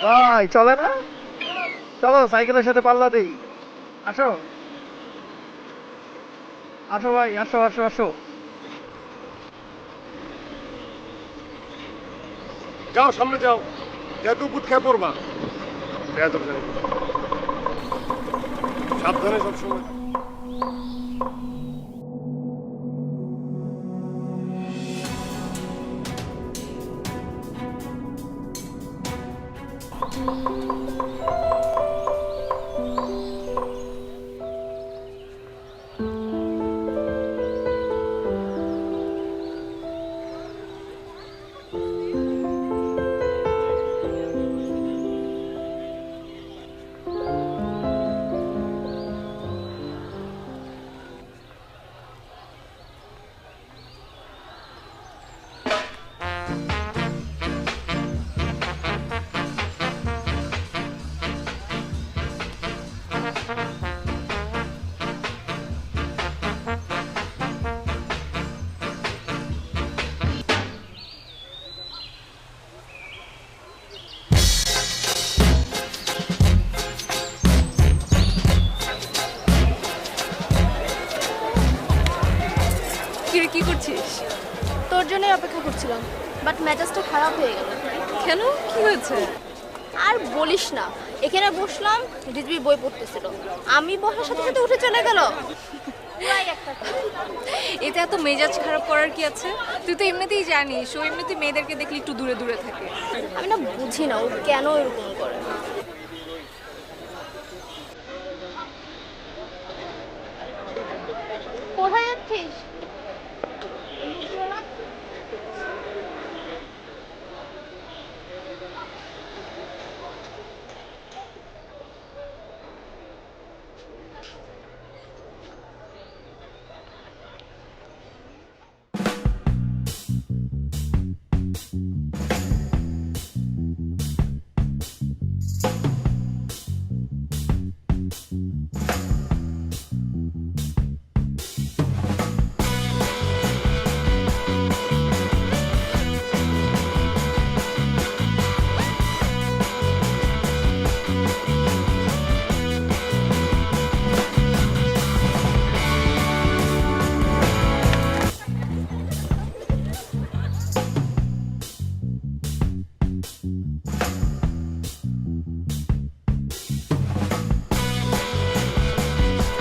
ভাই চলে না, চলো সাইকেলের সাথে পাল্লা দিই। আসো আসো ভাই, আসো আসো আসো। যাও সামনে যাও, যেহেতু বুথ খেয়ে পড়বা। বেয়াদব জানি। সাবধানে সবসময়। কিরে কি করছিস? তোর জন্যই অপেক্ষা করছিলাম, বাট মেজাজটা খারাপ হয়ে গেল। কেন, কি হয়েছে? আর বলিস না, এখানে বসলাম, রিজবি বই পড়তেছিল, আমি বসার সাথে সাথে উঠে চলে গেল। পুরাই একটা এতে এত মেজাজ খারাপ করার কি আছে? তুই তো এমনিতেই জানিস ও এমনিতেই মেয়েদেরকে দেখলে একটু দূরে দূরে থাকে। আমি না বুঝি না ও কেন এরকম করে। কোথায় যাচ্ছিস?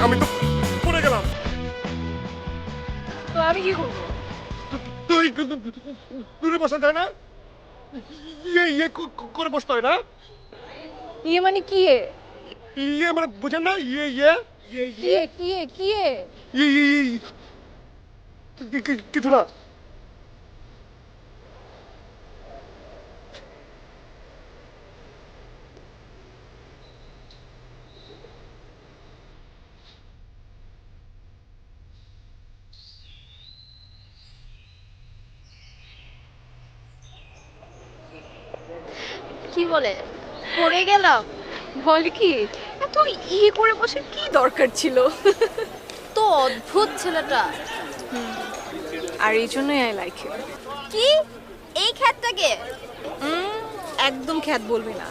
আমি তো পড়ে গেলাম। তো আমি কি করবো? তুই দূরে বসা যায় না? ইয়ে করে বসতে হয় না? ইয়ে মানে কি? ইয়ে মানে বুঝেন না? ইয়ে ইয়ে ইয়ে কি ইয়ে কি কি? ইয়ে ইয়ে ইয়ে। কিছু না। কি বলে, পড়ে গেলাম? বল কি, এত ইয়ে করে বসে কি দরকার ছিল? তো অদ্ভুত ছেলেটা। আর এই জন্যই আই লাইক হিম। কি এই খ্যাতটাকে? একদম খ্যাত বলবি না,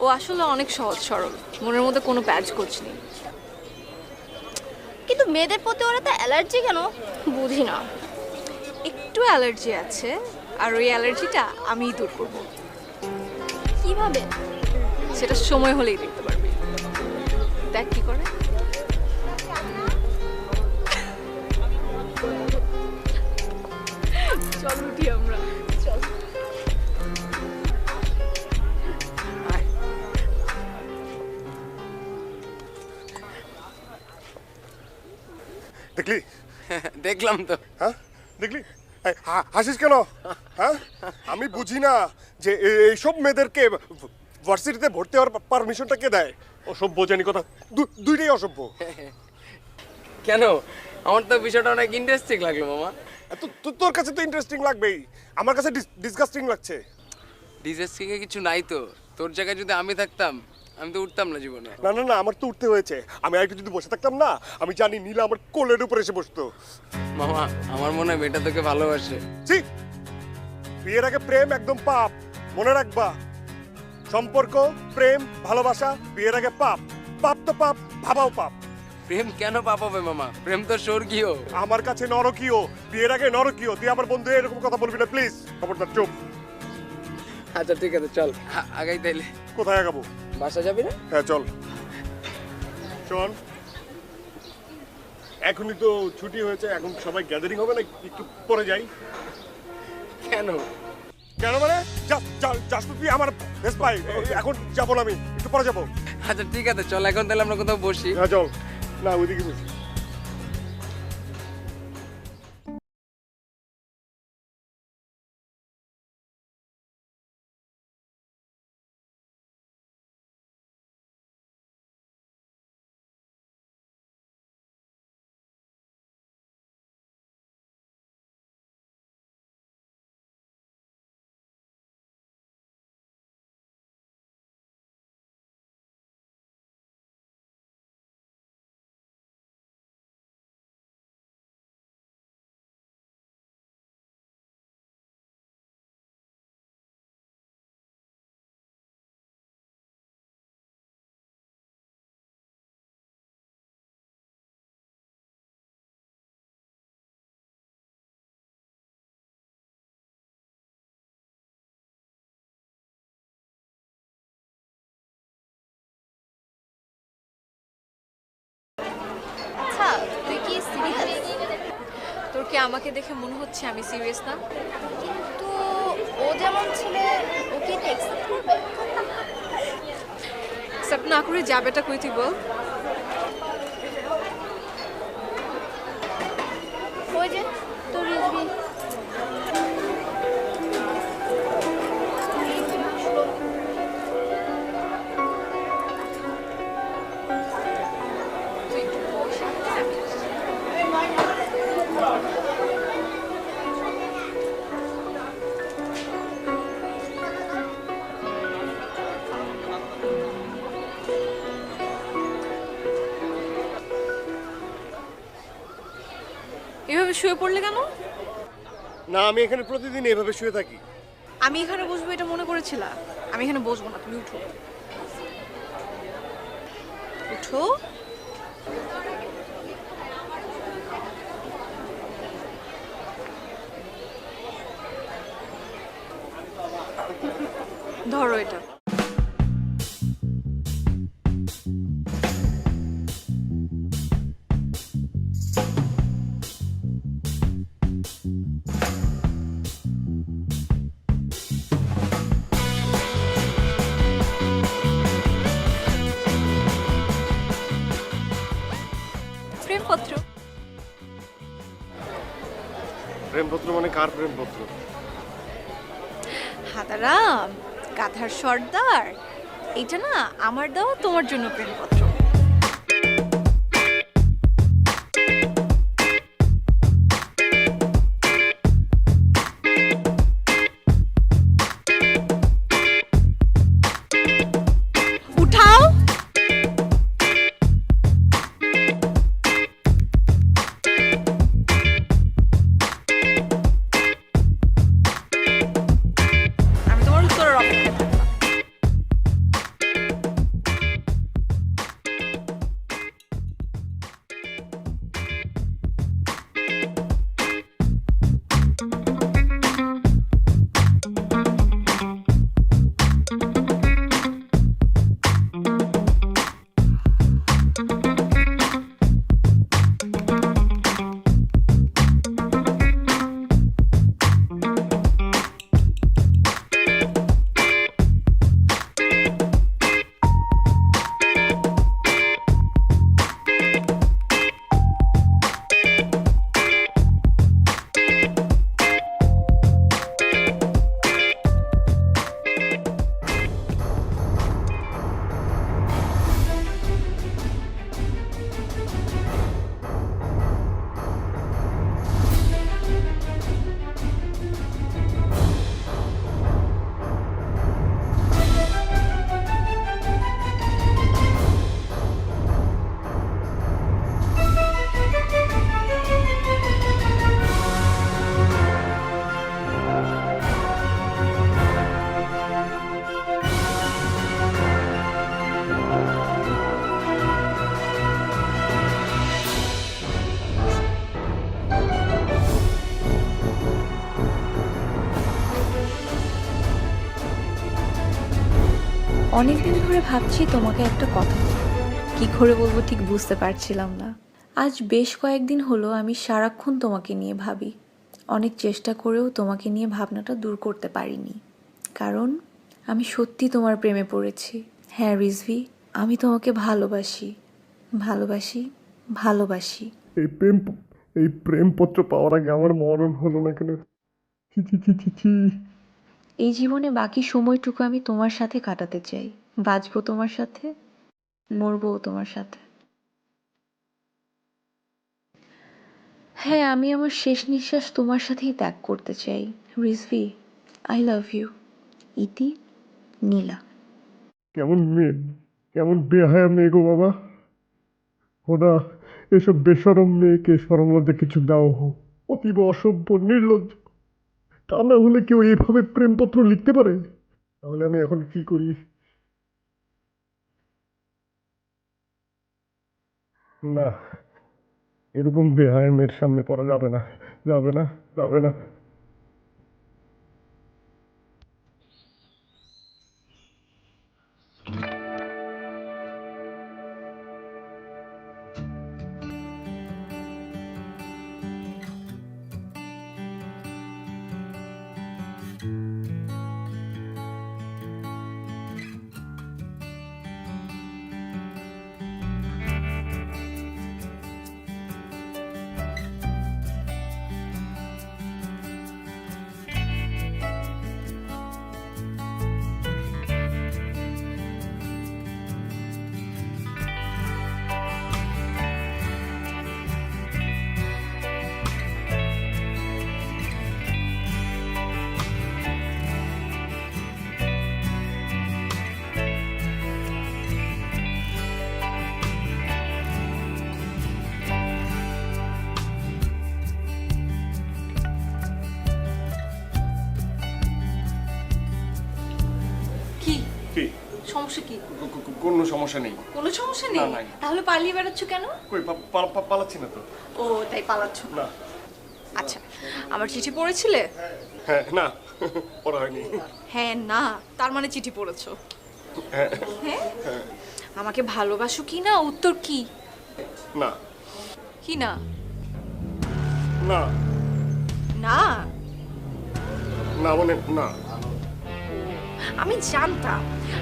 ও আসলে অনেক সহজ সরল, মনের মধ্যে কোনো প্যাচ কোচ নেই। কিন্তু মেয়েদের প্রতি ওরা তো অ্যালার্জি কেন বুঝি না। একটু অ্যালার্জি আছে, আর ওই অ্যালার্জিটা আমিই দূর করবো। কিভাবে? সেটা সময় হলেই দেখতে পারবি। দেখ কি করে। চল উঠি আমরা, চল। আয়। দেখলি? দেখলাম তো। হ্যাঁ দেখলি? এই, হাসিস কেন? হ্যাঁ আমি বুঝি না যে এইসব মেয়েদেরকে ভার্সিটিতে ভর্তি হওয়ার পারমিশনটা কে দেয়? অসভ্য জানি কথা, দুইটাই অসভ্য। কেন, আমার তো বিষয়টা অনেক ইন্টারেস্টিং লাগলো মামা। তোর কাছে তো ইন্টারেস্টিং লাগবেই, আমার কাছে ডিসগাস্টিং লাগছে। ডিজাস্টিং এ কিছু নাই তো। তোর জায়গায় যদি আমি থাকতাম, আমি তো উঠতাম না জীবনে। না না না, আমার তো উঠতে হয়েছে। আমি আরেকটু যদি বসে থাকতাম না, আমি জানি নীলা আমার কোলের উপর এসে বসতো। মামা, আমার মনে হয় মেয়েটা তোকে ভালোবাসে। ছি, বিয়ের আগে প্রেম একদম পাপ, মনে রাখবা। সম্পর্ক, প্রেম, ভালোবাসা বিয়ের আগে পাপ। পাপ তো পাপ, ভাবাও পাপ। প্রেম কেন পাপ হবে মামা? প্রেম তো স্বর্গীয়। আমার কাছে নরকীয়, বিয়ের আগে নরকীয়। তুই আমার বন্ধু এরকম কথা বলবি না প্লিজ। খবরদার চুপ। আচ্ছা ঠিক আছে চল আগাই তাইলে। কোথায় আগাবো? বাসা যাবি না? হ্যাঁ চল। শোন, এখনই তো ছুটি হয়েছে, এখন সবাই গ্যাদারিং হবে না? একটু পরে যাই। কেন? কেন মানে? জাস্ট তুই আমার বেস্ট ভাই। এখন যাবো না, আমি একটু পরে যাবো। আচ্ছা ঠিক আছে চল এখন তাহলে আমরা কোথাও বসি। হ্যাঁ চল। না ওইদিকে বসি। আচ্ছা তুই কি সিরিয়াস? তোর কি আমাকে দেখে মনে হচ্ছে আমি সিরিয়াস না? তো ও যেমন ছেলে ও কি অ্যাকসেপ্ট করবে? অ্যাকসেপ্ট না করে যাবেটা কই তুই বল? ওই যে তোর রিজবি। তুই একটু বস, আমি আসছি। এভাবে শুয়ে পড়লে কেন? না, আমি এখানে প্রতিদিন এভাবে শুয়ে থাকি। আমি এখানে বসবো এটা মনে করেছিলা? আমি এখানে বসবো না, তুমি উঠো। উঠো। ধরো এটা। প্রেমপত্র। প্রেমপত্র মানে কার প্রেমপত্র? হাদারাম, গাধার সর্দার, এইটা না আমার দেওয়া তোমার জন্য প্রেমপত্র। উঠাও। আমি তোমার উত্তরের অপেক্ষা করলাম। অনেকদিন ধরে ভাবছি তোমাকে একটা কথা বলবো। কি করে বলবো ঠিক বুঝতে পারছিলাম না। আজ বেশ কয়েকদিন হলো আমি সারাক্ষণ তোমাকে নিয়ে ভাবি। অনেক চেষ্টা করেও তোমাকে নিয়ে ভাবনাটা দূর করতে পারিনি, কারণ আমি সত্যি তোমার প্রেমে পড়েছি। হ্যাঁ রিজভি, আমি তোমাকে ভালোবাসি, ভালোবাসি, ভালোবাসি। এই প্রেমপত্র পাওয়ার আগে আমার মরণ হলো না কেন? ছি ছি ছি ছি ছি। এই জীবনে বাকি সময়টুকু আমি তোমার সাথে কাটাতে চাই। বাঁচবো তোমার সাথে, মরবও তোমার সাথে। হ্যাঁ, আমি আমার শেষ নিঃশ্বাস তোমার সাথেই ত্যাগ করতে চাই। Rizvi, I love you. ইতি, নীলা। কেমন মেয়ে, কেমন বেহায়া মেয়ে গো বাবা। খোদা, এসব বেশরম মেয়েকে শরম লজ্জা কিছু দাও। অতীব অসভ্য, নির্লজ্জ। তা না হলে কেউ এইভাবে প্রেমপত্র লিখতে পারে? তাহলে আমি এখন কি করি? না, এরকম বেহায়া মেয়ের সামনে পড়া যাবে না, যাবে না, যাবে না। কি কি? সমস্যা কি? কোনো সমস্যা নেই। কোনো সমস্যা না, নেই? নাই। তাহলে পালিয়ে বেড়াচ্ছ কেন? কই পালাচ্ছি না তো। ও তাই পালাচ্ছ? না। আচ্ছা, আমার চিঠি পড়েছিলে? হ্যাঁ, না, পড়া হয়নি। হ্যাঁ না, তার মানে চিঠি পড়েছো? হ্যাঁ। হ্যাঁ, আমাকে ভালোবাসো কি না, উত্তর কি? না। কি না? না। না না মানে না।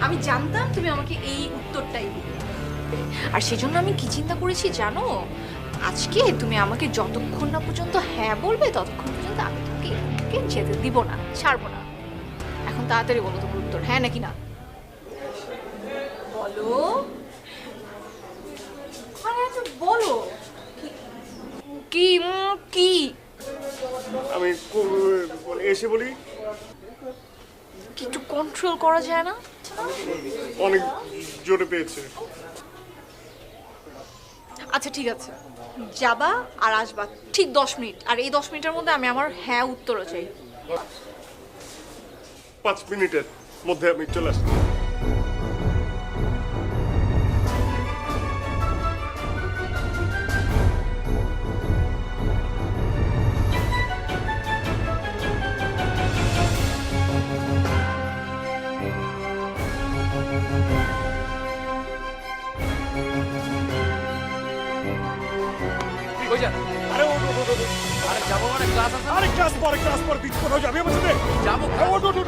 আমি জানতাম তুমি আমাকে এই উত্তরটাই দিবে। আর সেজন্য আমি কি চিন্তা করেছি জানো? আজকে তুমি আমাকে যতক্ষণ না পর্যন্ত হ্যাঁ বলবে ততক্ষণ পর্যন্ত আমি তোমাকে এখান থেকে যেতে দিব না, ছাড়বো না। এখন তাড়াতাড়ি বলো তোমার উত্তর, হ্যাঁ নাকি না? বলো, আরে তো বলো। কি কি? আমি এসে বলি, একটু কন্ট্রোল করা যায় না? অনেক জোরে পেয়েছে। আচ্ছা ঠিক আছে, যাবা আর আসবা ঠিক 10 মিনিট, আর এই 10 মিনিটের মধ্যে আমি আমার হ্যাঁ উত্তরও চাই। 5 মিনিটের মধ্যে আমি চলে আসছি। কই যান? আরে ও আরে যাবো মানে ক্লাস আছে। আরে ক্লাস পর তুই কোথাও যাবি আমার সাথে? যাবো। ও ধরে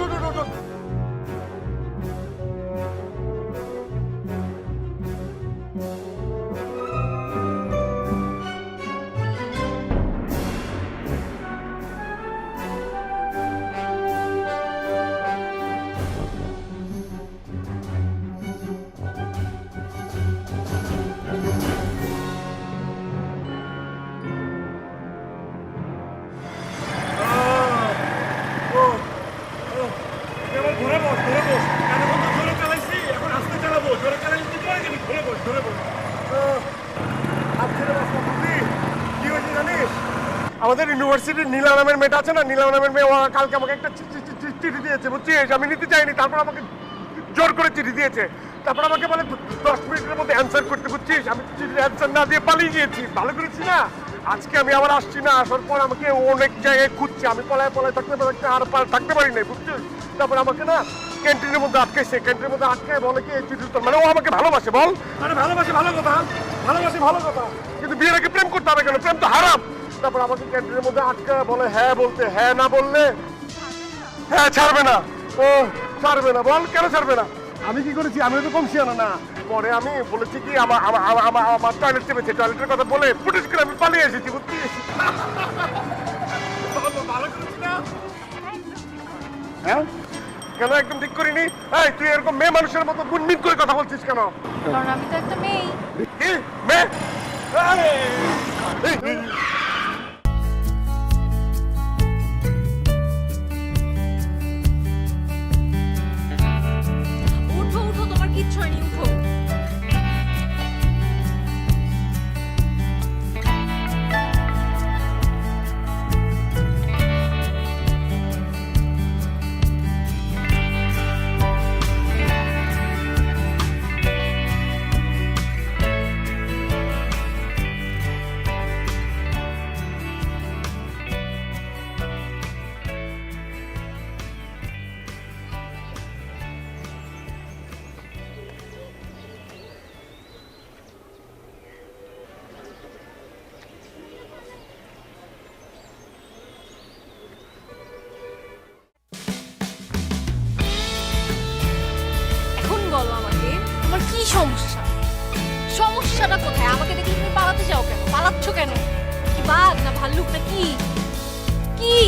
বস। এতক্ষণ তো জোরে চালাইছি, এখন আস্তে চালাবো। জোরে চালাইলে তুই পড়ে যাবি। ধরে বস। হাত ছেড়ে বস না, বুঝলি? কি হয়েছে জানিস? আমাদের ইউনিভার্সিটির নীলা নামের মেয়েটা আছে না, নীলা নামের মেয়ে, ও কালকে আমাকে একটা চিঠি দিয়েছে, বুঝছিস? আমি নিতে চাইনি, তারপর আমাকে জোর করে চিঠি দিয়েছে। তারপর আমাকে বলে 10 মিনিটের মধ্যে অ্যান্সার করতে, বুঝছিস? আমি চিঠির অ্যান্সার না দিয়ে পালিয়ে গিয়েছি। ভালো করেছি না? আজকে আমি আবার আসছি না, আসার পর আমাকে অনেক জায়গায় খুঁজছে, আমি পলায় থাকতে আর থাকতে পারি নাই, বুঝছিস? তারপর আমাকে না ক্যান্টিনের মধ্যে আটকাইছে, ক্যান্টিনের মধ্যে আটকায় বলে কি মানে ও আমাকে ভালোবাসে, বল মানে ভালোবাসে, ভালো কথা, ভালোবাসে ভালো কথা, কিন্তু বিয়ের আগে প্রেম করতে হবে কেন? প্রেম তো হারাম। তারপর আমাকে ক্যান্টিনের মধ্যে আটকায় বলে হ্যাঁ বলতে, হ্যাঁ না বললে হ্যাঁ ছাড়বে না। ও ছাড়বে না, বল কেন ছাড়বে না? আমি কি করেছি? আমি তো কম শিয়ানা না। পরে আমি বলেছি কি আমার টয়লেট চেপেছে, টয়লেটের কথা বলে ফুটেজ করে আমি পালিয়ে এসেছি, বুঝছিস? ভালো করেছি না? হ্যাঁ কেন একদম ঠিক করিনি? এই তুই এরকম মেয়ে মানুষের মতো গুনমিন করে কথা বলছিস কেন? কারণ আমি তো একটা মেয়ে। কি মেয়ে? এই, উঠো উঠো, তোমার কিচ্ছু হয়নি, উঠো। এখন বলো আমাকে, তোমার কি সমস্যা? সমস্যাটা কোথায়? আমাকে দেখে তুমি পালাতে যাও কেন? পালাচ্ছ কেন? কি বাঘ না ভাল্লুক না কি? কি?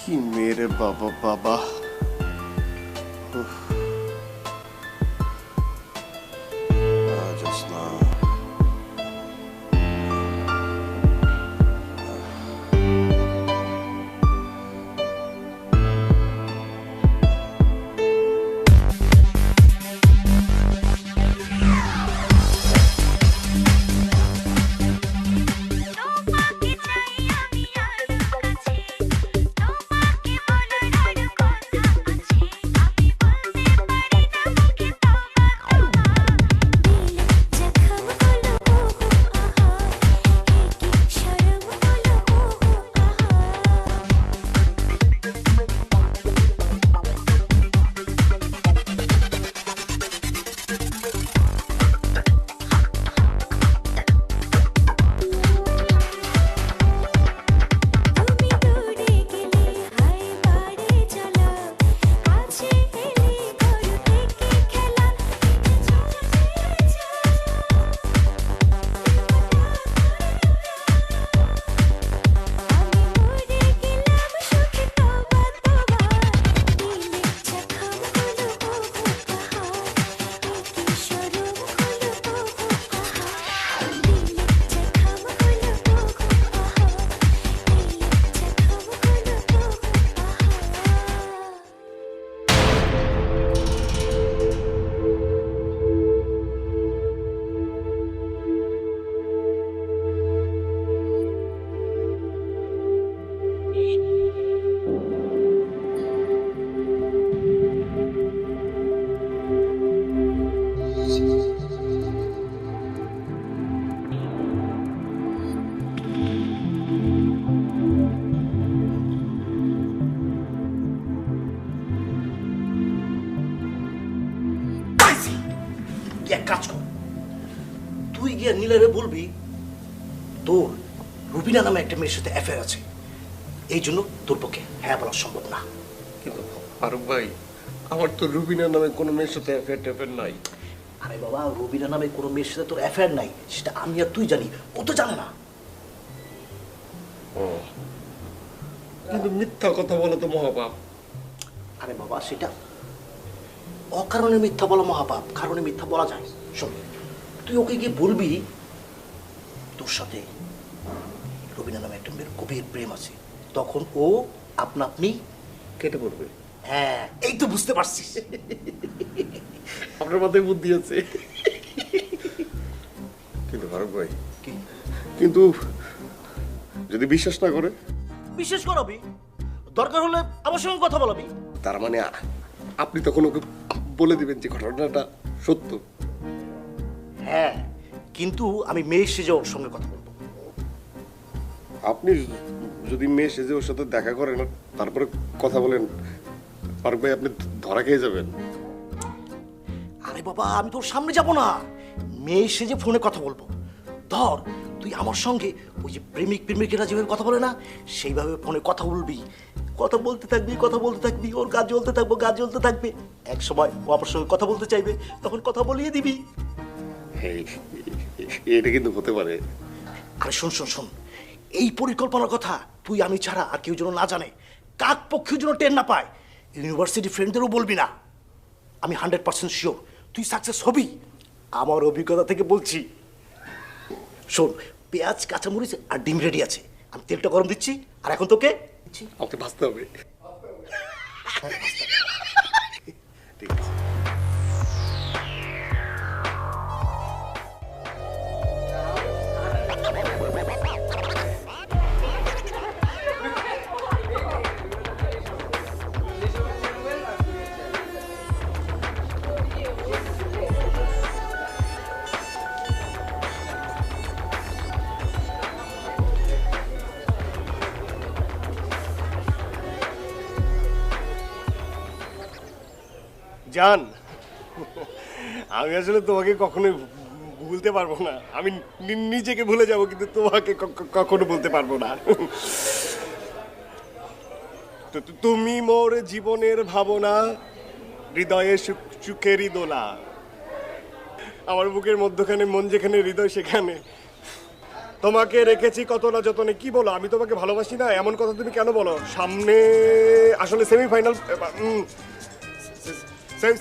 কি মেরে বাবা বাবা, জোৎস্না তোমাকে চাই আমি আর কাছে, তোমাকে বলার আর কথা ছেলেরে বলবি তোর রুবিনা নামে একটা মেয়ের সাথে অ্যাফেয়ার আছে, এই জন্য তোর পক্ষে হ্যাঁ বলা সম্ভব না। কিন্তু ফারুক ভাই, আমার তো রুবিনা নামে কোনো মেয়ের সাথে অ্যাফেয়ার নাই। আরে বাবা, রুবিনা নামে কোনো মেয়ের সাথে তোর অ্যাফেয়ার নাই সেটা আমি আর তুই জানি, ও তো জানে না। কিন্তু মিথ্যা কথা বলা তো মহাপাপ। আরে বাবা, সেটা অকারণে মিথ্যা বলা মহাপাপ, কারণে মিথ্যা বলা যায়। শোন, তুই ওকে গিয়ে বলবি তোর সাথে রবিনা নামে একটা মেয়ের গভীর প্রেম আছে, তখন ও আপনা আপনি কেটে পড়বে। হ্যাঁ, এই তো বুঝতে পারছিস। আপনার মাথায় বুদ্ধি আছে। কিন্তু ফারুক ভাই, কি? কিন্তু যদি বিশ্বাস না করে? বিশেষ করাবি, দরকার হলে আমার সঙ্গে কথা বলাবি। তার মানে আপনি তখন ওকে বলে দিবেন যে ঘটনাটা সত্য? হ্যাঁ, কিন্তু আমি মেয়ে সেজে ওর সঙ্গে কথা বলবো। আপনি যদি মেয়ে সেজে ওর সাথে দেখা করেন আর তারপরে কথা বলেন, ফারুক ভাই আপনি ধরা খেয়ে যাবেন। আরে বাবা, আমি তোর সামনে যাব না, মেয়ে সেজে ফোনে কথা বলবো। ধর, তুই আমার সঙ্গে ওই যে প্রেমিকেরা যেভাবে কথা বলে না, সেইভাবে ফোনে কথা বলবি, কথা বলতে থাকবি, ওর গা জ্বলতে থাকবে। এক সময় ও আমার সঙ্গে কথা বলতে চাইবে, তখন কথা বলিয়ে দিবি। এটা কিন্তু হতে পারে। আরে শোন, এই পরিকল্পনার কথা তুই আমি ছাড়া আর কেউ যেন না জানে, কাক পক্ষেও যেন টের না পায়, ইউনিভার্সিটি ফ্রেন্ডদেরও বলবি না। আমি 100% শিওর তুই সাকসেস হবি, আমার অভিজ্ঞতা থেকে বলছি। শোন, পেঁয়াজ, কাঁচামরিচ আর ডিম রেডি আছে, আমি তেলটা গরম দিচ্ছি, আর এখন তোকে আমাকে ভাসতে হবে। ঠিক আছে। জান, আমি আসলে তোমাকে কখনোই ভুলতে পারবো না। আমি নিজেকে ভুলে যাব, কিন্তু তোমাকে কখনো বলতে পারবো না। তুমি মোর জীবনের ভাবনা, হৃদয়ে সুখেরই দোলা। আমার বুকের মধ্যখানে মন যেখানে, হৃদয় সেখানে। তোমাকে রেখেছি কত না যতনে। কি বলো, আমি তোমাকে ভালোবাসি না এমন কথা তুমি কেন বলো? সামনে আসলে সেমিফাইনাল,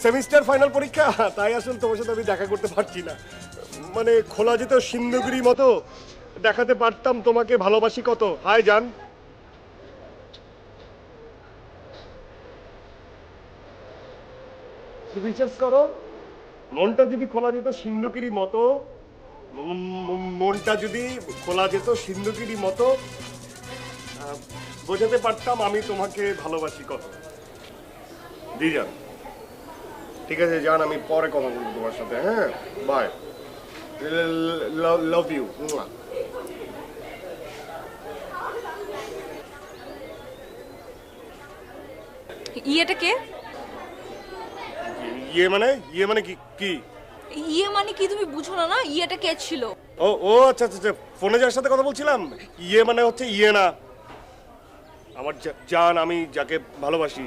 সেমিস্টার ফাইনাল পরীক্ষা, তাই আসলে তোমার সাথে আমি দেখা করতে পারছি না। মানে খোলা যেত সিন্ধুগিরি মতো দেখাতে পারতাম তোমাকে ভালোবাসি কত। হাই জান, বিশ্বাস করো, মনটা যদি খোলা যেত সিন্ধুগিরি মতো, মনটা যদি খোলা যেত সিন্ধুগিরি মতো, বোঝাতে পারতাম আমি তোমাকে ভালোবাসি কত। জি জান, ঠিক আছে জান, আমি পরে কথা বলবো তোমার সাথে। হ্যাঁ, বাই, লাভ ইউ। ইয়েটা কে? ইয়ে মানে কি? কি ইয়ে মানে কি তুমি বুঝো না? ইয়েটা কে ছিল? ও আচ্ছা, ফোনে যার সাথে কথা বলছিলাম, ইয়ে মানে হচ্ছে ইয়ে না, আমার জান, আমি যাকে ভালোবাসি।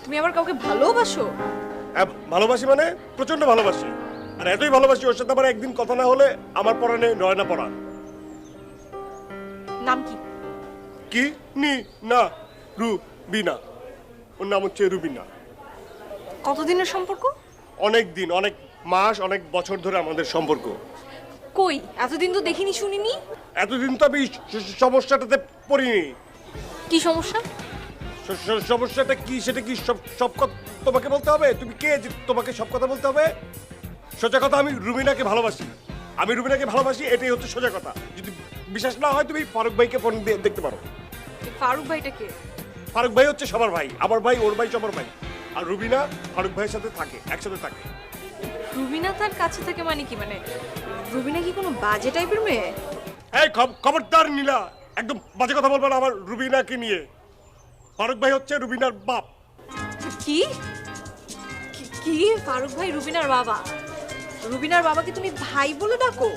তুমি আবার কাউকে ভালোবাসো? হ্যাঁ, ভালোবাসি মানে প্রচন্ড ভালোবাসি, আর এতই ভালোবাসি ওর সাথে আমার একদিন কথা না হলে আমার পরাণে রয় না পড়া। নাম কি? কি নি না, রুবিনা, ওর নাম হচ্ছে রুবিনা। কতদিনের সম্পর্ক? অনেক দিন, অনেক মাস, অনেক বছর ধরে আমাদের সম্পর্ক। কই, এতদিন তো দেখিনি শুনিনি। এতদিন তো আমি সমস্যাটাতে পড়িনি। কি সমস্যা? সমস্যাটা কি সেটা কি সব কথা তোমাকে বলতে হবে? তুমি কে যে তোমাকে সব কথা বলতে হবে? সোজা কথা, আমি রুবিনাকে ভালোবাসি, এটাই হচ্ছে সোজা কথা। যদি বিশ্বাস না হয় তুমি ফারুক ভাইকে ফোন দিয়ে দেখতে পারো। ফারুক ভাইটা কে? ফারুক ভাই হচ্ছে সবার ভাই, আমার ভাই, ওর ভাই, সবার ভাই। আর রুবিনা ফারুক ভাইয়ের সাথে থাকে, একসাথে থাকে। রুবিনা তার কাছে থাকে মানে কি? মানে রুবিনা কি কোনো বাজে টাইপের মেয়ে? এই খবরদার নীলা, একদম বাজে কথা বলবো না আমার রুবিনাকে নিয়ে। ফারুক ভাই হচ্ছে রুবিনার বাপ। কি কি ফারুক ভাই রুবিনার বাবা? রুবিনার বাবাকে তুমি ভাই বলে ডাকো?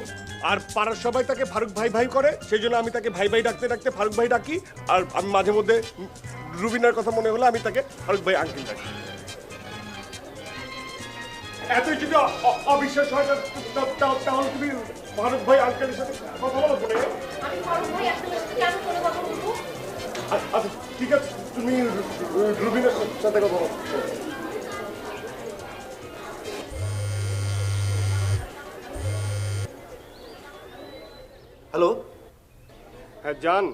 আর পাড়ার সবাই তাকে ফারুক ভাই ভাই করে, সেই জন্য আমি তাকে ভাই ভাই ডাকতে ডাকতে ফারুক ভাই ডাকি। আর আমি মাঝে মধ্যে রুবিনার কথা মনে হলে আমি তাকে ফারুক ভাই আঙ্কেল ডাকি। এত যদি অবিশ্বাস হয় তাহলে তুমি ফারুক ভাই আঙ্কেলের সাথে কথা বলো ফোনে। আমি ফারুক ভাই আঙ্কেলের সাথে কেন ফোনে কথা বলবো? আচ্ছা ঠিক আছে, তুমি রুবিনার সাথে কথা বলো। হ্যালো, হ্যাঁ জান,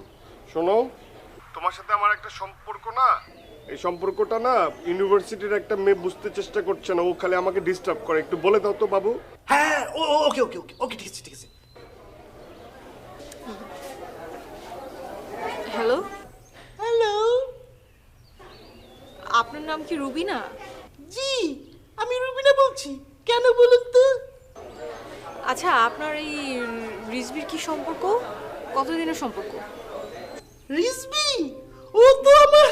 শোনো, তোমার সাথে আমার একটা সম্পর্ক না, এই সম্পর্কটা না ইউনিভার্সিটির একটা মেয়ে বুঝতে চেষ্টা করছে না, ও খালি আমাকে ডিস্টার্ব করে। একটু বলে দাও তো বাবু। হ্যাঁ ওকে ওকে ওকে ওকে ঠিক আছে ঠিক আছে। হ্যালো হ্যালো, আপনার নাম কি রুবিনা? জি, আমি রুবিনা বলছি। কেন বলুন তো? আচ্ছা, আপনার এই রিজবির কি সম্পর্ক? কতদিনের সম্পর্ক? রিজবি, ও তো আমার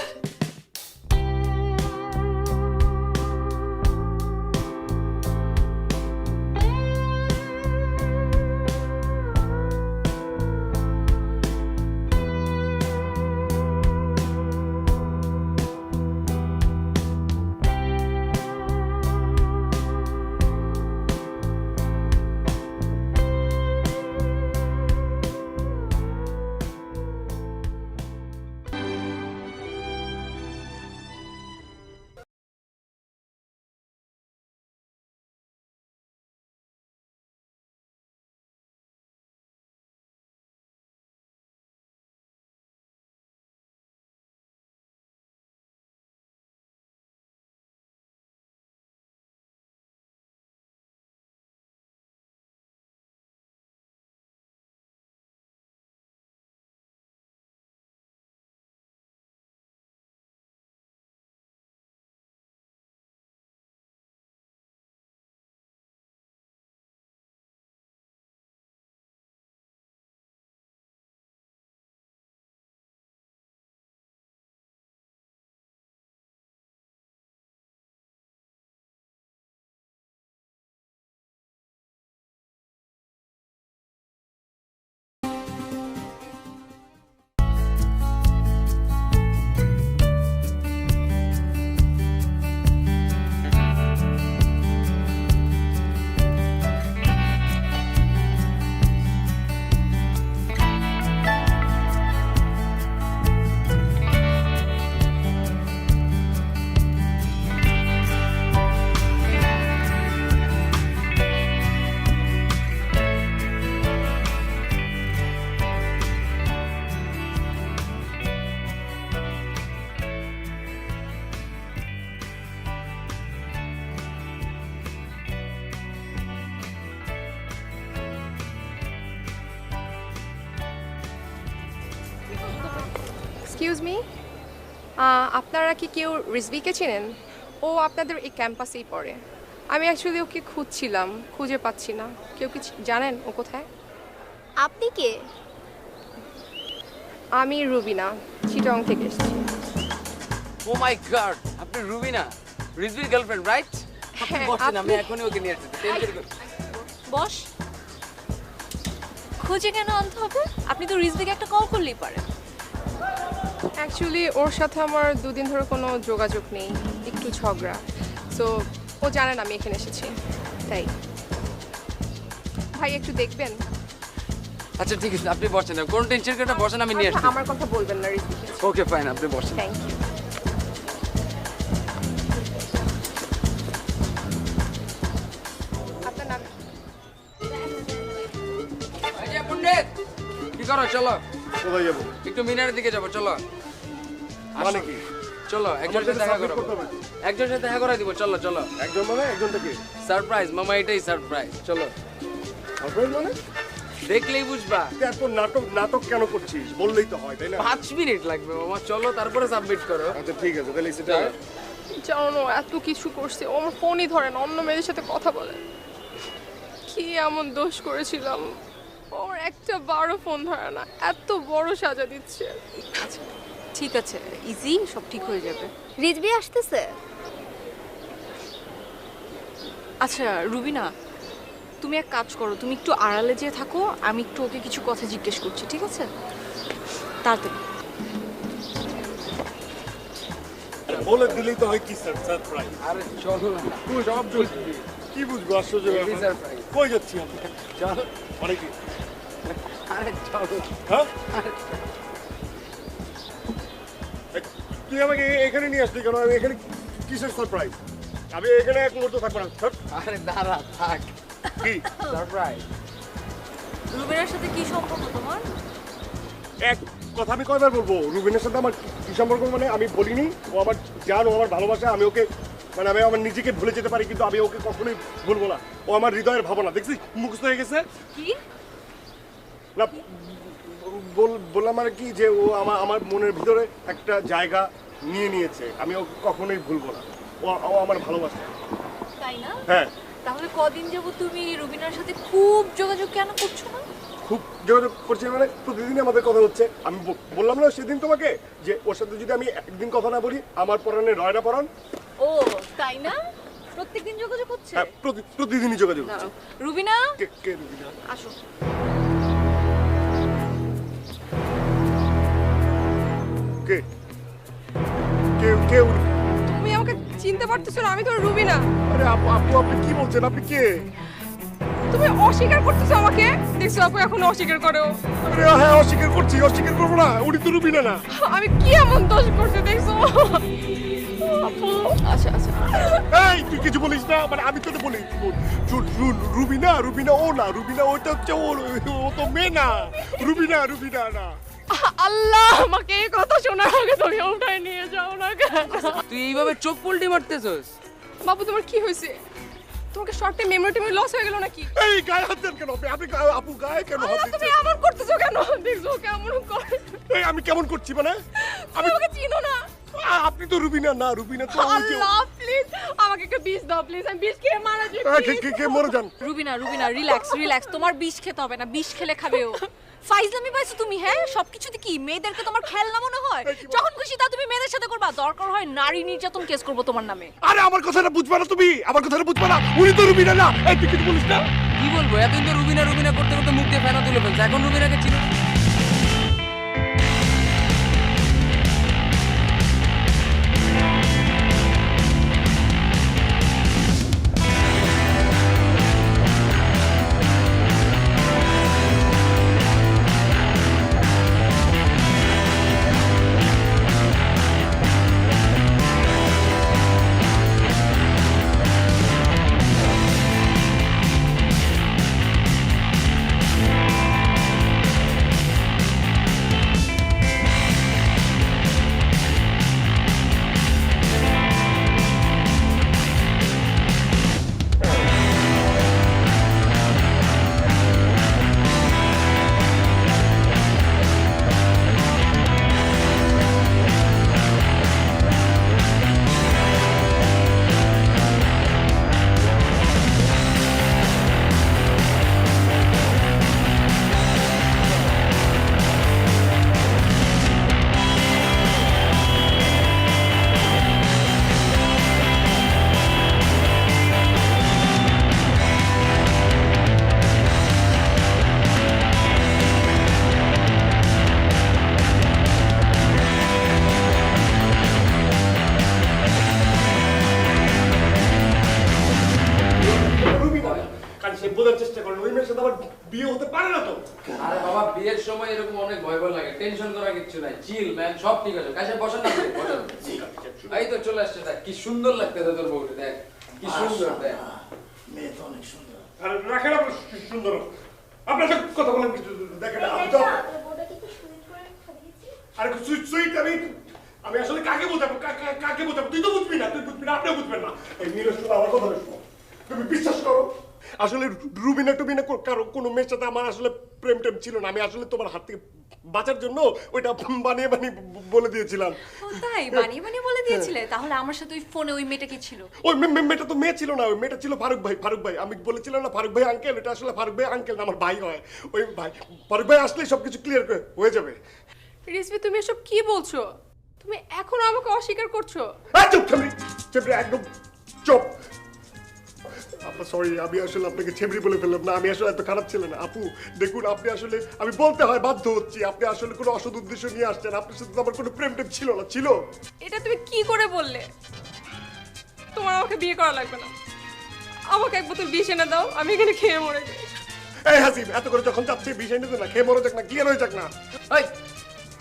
এক্সকিউজ মি, আপনারা কি কেউ রিজভিকে চেনেন? ও আপনাদের এই ক্যাম্পাসেই পড়ে। আমি অ্যাকচুয়ালি ওকে খুঁজছিলাম, খুঁজে পাচ্ছি না। কেউ কি জানেন ও কোথায়? আপনি কে? আমি রুবিনা, চিটং থেকে এসেছি। ও মাই গড, আপনি রুবিনা, রিজভির গার্লফ্রেন্ড, রাইট? হ্যাঁ, বসেন, আমি আপনি- এখনই ওকে নিয়ে আসছি। টেনশন করুন। বস, খুঁজে কেন আনতে হবে? আপনি তো রিজবিকে একটা কল করলেই পারেন। অ্যাকচুয়ালি ওর সাথে আমার দুদিন ধরে কোনো যোগাযোগ নেই, একটু ঝগড়া। সো ও জানেন আমি এখানে এসেছি, তাই। ভাই একটু দেখবেন? আচ্ছা ঠিক আছে, আপনি বসেন, কোন টেনশন করে বসেন, আমি নিয়ে আচ্ছা, আসছি। আমার কথা বলবেন না রিজভিকে। ওকে ফাইন, আপনি বসেন। Thank you. আপনার নাম? এই যে পণ্ডিত, কি করো? চলো কোথায় যাবো? একটু মিনারের দিকে যাবো, চলো। মানে আসো। কি? চলো একজনের সাথে দেখা করো, একজনের সাথে দেখা করাই দিব। চলো চলো, একজন মানে একজনটা কি? সারপ্রাইজ মামা, এটাই সারপ্রাইজ। চলো, সারপ্রাইজ মানে? দেখলেই বুঝবা। তুই এত নাটক নাটক কেন করছিস? বললেই তো হয়, তাই না? 5 মিনিট লাগবে মামা, চলো তারপরে সাবমিট করো। আচ্ছা ঠিক আছে, তাহলে সেটা চলো। জানো এত কিছু করছে, ও আমার ফোনই ধরে না, অন্য মেয়েদের সাথে কথা বলে। কি এমন দোষ করেছিলাম? ওর একটা বারো ফোন ধরে না, এত বড় সাজা দিচ্ছে। আচ্ছা ঠিক আছে, ইজি, সব ঠিক হয়ে যাবে। রিজবি আসতেছে? আচ্ছা রুবিনা, তুমি এক কাজ করো, তুমি একটু আড়ালে যেয়ে থাকো, আমি একটু ওকে কিছু কথা জিজ্ঞেস করছি, ঠিক আছে? তাড়াতাড়ি। বলে দিলেই তো হয় কি সারপ্রাইজ। আরে চলো না, তুই সব বুঝবি, কি বুঝবো আশ্চর্য ব্যাপার। সারপ্রাইজ। কই যাচ্ছি আমি? চলো। অনেকে আরে চলো। হ্যাঁ তুই আমাকে এখানে নিয়ে আসলি কেন? আমি এখানে কিসের সারপ্রাইজ? আমি এখানে এক মুহূর্ত থাকবো না। ছাড়। আরে দাঁড়া থাক। কি সারপ্রাইজ। রুবিনার সাথে কি সম্পর্ক তোমার? এক কথা আমি কয়বার বলবো? রুবিনের সাথে আমার কি সম্পর্ক? মানে আমি বলিনি, ও আমার জান, ও আমার ভালোবাসা। আমি ওকে মানে আমি আমার নিজেকে ভুলে যেতে পারি, কিন্তু আমি ওকে কখনোই ভুলবো না। ও আমার হৃদয়ের ভাবনা, দেখছিস মুখস্থ হয়ে গেছে কি? না। বললাম আর কি যে ও আমার মনের ভিতরে একটা জায়গা নিয়ে নিয়েছে, আমি ওকে কখনোই ভুলবো না। ও আমার ভালোবাসা। তাই না? হ্যাঁ। তাহলে কদিন যাবত তুমি রুবিনার সাথে খুব যোগাযোগ কেন করছো না? খুব যোগাযোগ করছি মানে প্রতিদিনই আমাদের কথা হচ্ছে। আমি বললাম না সেদিন তোমাকে যে ওর সাথে যদি আমি একদিন কথা না বলি আমার পরাণে রয় না পরাণ। ও তাই না? প্রত্যেকদিন যোগাযোগ হচ্ছে? হ্যাঁ, প্রতিদিনই যোগাযোগ হচ্ছে। রুবিনা, কে রুবিনা? আসো। কে কে কে তুমি আমাকে চিনতে পারতেছো না? আমি তো রুবিনা। আরে আপু আপনি কি বলছেন? আপনি কে? তুমি অস্বীকার করতেছো আমাকে? দেখছো আপু এখন অস্বীকার করো। আরে হ্যাঁ, অস্বীকার করছি, অস্বীকার করবো না। উনি তো রুবিনা না। আমি কি এমন দোষ করতে দেখছো আপু? আচ্ছা আচ্ছা, এই তুই কিছু বলিস না, মানে আমি তো বলি রুবিনা ও না, রুবিনা ওটা হচ্ছে ও তো মেয়ে না, রুবিনা না। আল্লাহ, আমাকে এই কথা শোনার আগে তুমি উঠায় নিয়ে যাও না কেন? তুই এইভাবে চোখ পল্টি মারতেছস? বাবু তোমার কি হয়েছে? তোমাকে শর্ট টাইম মেমোরি লস হয়ে গেল নাকি? এই গায়ে হাত দেন কেন আপনি? আপু গায়ে কেন হাত আল্লাহ, তুমি দিচ্ছেন? এমন করতেছো কেন? দেখছো কেমন করে? এই আমি কেমন করছি মানে? আমি ওকে চিনো না। আপনি তো রুবিনা না, রুবিনা তো ওই যে আল্লাহ প্লিজ আমাকে একটা বিষ দাও প্লিজ, আমি বিষ খেয়ে মারা যাই। কে মরে যান। রুবিনা রিল্যাক্স, তোমার বিষ খেতে হবে না, বিষ খেলে খাবে ও। ফাইজলামি পাইছো তুমি? হ্যাঁ, সবকিছুতে কি মেয়েদেরকে তোমার খেলনা মনে হয়? যখন খুশি তা তুমি মেয়েদের সাথে করবা, দরকার হয় নারী নির্যাতন কেস করবো তোমার নামে। আরে আমার কথাটা বুঝবা না তুমি? আমার কথাটা বুঝবা না? উনি তো রুবিনা না। এই তুই কিছু বলিস না? কি বলবো, এতদিন তো রুবিনা করতে করতে মুখ দিয়ে ফেনা তুলে ফেলছে, এখন রুবিনাকে চিনো? কারণ সে বোঝার চেষ্টা করেন ওই মেয়ের সাথে আমার বিয়ে হতে পারে না তো। আরে বাবা, বিয়ের সময় এরকম অনেক ভয় লাগে, টেনশন করার কিছু নাই, চিল ম্যান, সব ঠিক আছে। কাছে বসেন না, বসেন। এই তো চলে আসছে, দেখ কি সুন্দর লাগতেছে তোর বউকে, দেখ কি সুন্দর, দেখ মেয়ে তো অনেক সুন্দর। আর রাখেন আপনার সুন্দর, আপনার সাথে কথা বলেন কিছু দেখেন। আর সুইট আমি আসলে কাকে বোঝাবো? কাকে বোঝাবো? তুই তো বুঝবি না, আপনিও বুঝবেন না। এই নীরজ শোনো, আমার কথা শোনো, তুমি বিশ্বাস করো আসলে রুবিনা টুবিনা কারো কোনো মেয়ের সাথে আমার আসলে প্রেম টেম ছিল না। আমি আসলে তোমার হাত থেকে বাঁচার জন্য ওইটা বানিয়ে বলে দিয়েছিলাম। তাই বানিয়ে বলে দিয়েছিলে? তাহলে আমার সাথে ওই ফোনে ওই মেয়েটা কি ছিল? ওই মেয়েটা তো মেয়ে ছিল না, ওই মেয়েটা ছিল ফারুক ভাই। আমি বলেছিলাম না ফারুক ভাই আঙ্কেল, এটা আসলে ফারুক ভাই আঙ্কেল না, আমার ভাই হয়। ওই ভাই ফারুক ভাই আসলেই সবকিছু ক্লিয়ার হয়ে যাবে। রিজভি, তুমি এসব কি বলছো? তুমি এখনো আমাকে অস্বীকার করছো? চুপ থামি, একদম চুপ। আপা সরি, আমি আসলে আপনাকে ছেবড়ি বলে ফেললাম না, আমি আসলে এত খারাপ ছিলেন না। আপু দেখুন, আপনি আসলে, আমি বলতে হয় বাধ্য হচ্ছি, আপনি আসলে কোনো অসৎ উদ্দেশ্য নিয়ে আসছেন। আপনার সাথে তো আমার কোনো প্রেম টেম ছিল না। ছিল? এটা তুমি কি করে বললে? তোমার আমাকে বিয়ে করা লাগবে না, আমাকে এক বোতল বিষ এনে দাও, আমি এখানে খেয়ে মরে যাই। এই হাসিব, এত করে যখন যাচ্ছে বিষ এনে দে না, খেয়ে মরে যাক না, ক্লিয়ার হয়ে যাক না। এই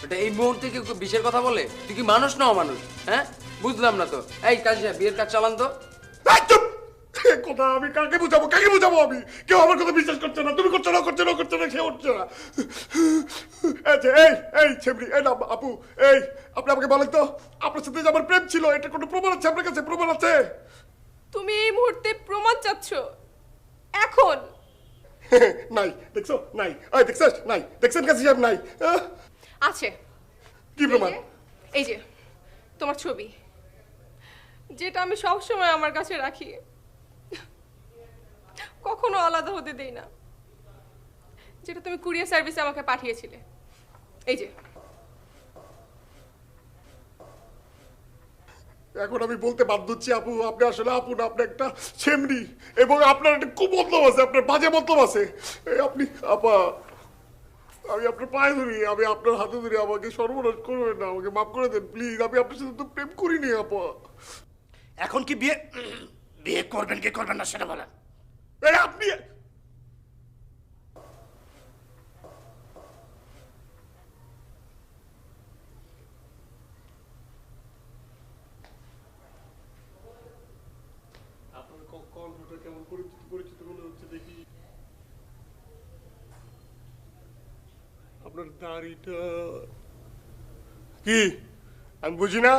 এটা এই মুহূর্তে কি বিষের কথা বলে? তুই কি মানুষ না অমানুষ? হ্যাঁ, বুঝলাম না তো। এই কাজী সাহেব, বিয়ের কাজ চালান তো। এই চুপ! এ কথা আমি কাকে বুঝাবো, কাকে বুঝাবো? আমি কেউ আমার কথা বিশ্বাস করছে না, তুমি করছো না, করছো না, করছো না, সে উঠছে না। এই ছেবড়ি, এই না আপু, এই আপনি আমাকে বলেন তো, আপনার সাথে যে আমার প্রেম ছিল, এটা কোনো প্রমাণ আছে আপনার কাছে? প্রমাণ আছে? তুমি এই মুহূর্তে প্রমাণ চাচ্ছ? এখন নাই, দেখছো? নাই। এই দেখছিস? নাই। দেখছেন কাজী সাহেব? নাই। আছে। কি প্রমাণ? এই যে তোমার ছবি, যেটা আমি সব সময় আমার কাছে রাখি, কখনো আলাদা হতে দেই না, যেটা তুমি কুরিয়ার সার্ভিসে আমাকে পাঠিয়েছিলে। এই যে এখন আমি বলতে বাধ্য হচ্ছি আপু, আপনি আসলে আপু না, আপনি একটা ছেমড়ি, এবং আপনার একটা কুমতলব আছে, আপনার বাজে মতলব আছে। এই আপনি আপা, আমি আপনার পায়ে ধরি, আমি আপনার হাতে ধরি, আমাকে সর্বনাশ করবেন না, আমাকে মাফ করে দেন প্লিজ। আমি আপনার সাথে তো প্রেম করিনি আপা। এখন কি বিয়ে বিয়ে করবেন কি করবেন না সেটা বলেন। এই আপনি আপনার কণ্ঠটা কেমন পরিচিত পরিচিত মনে হচ্ছে দেখি। আপনার দাড়িটা কি আমি বুঝি না?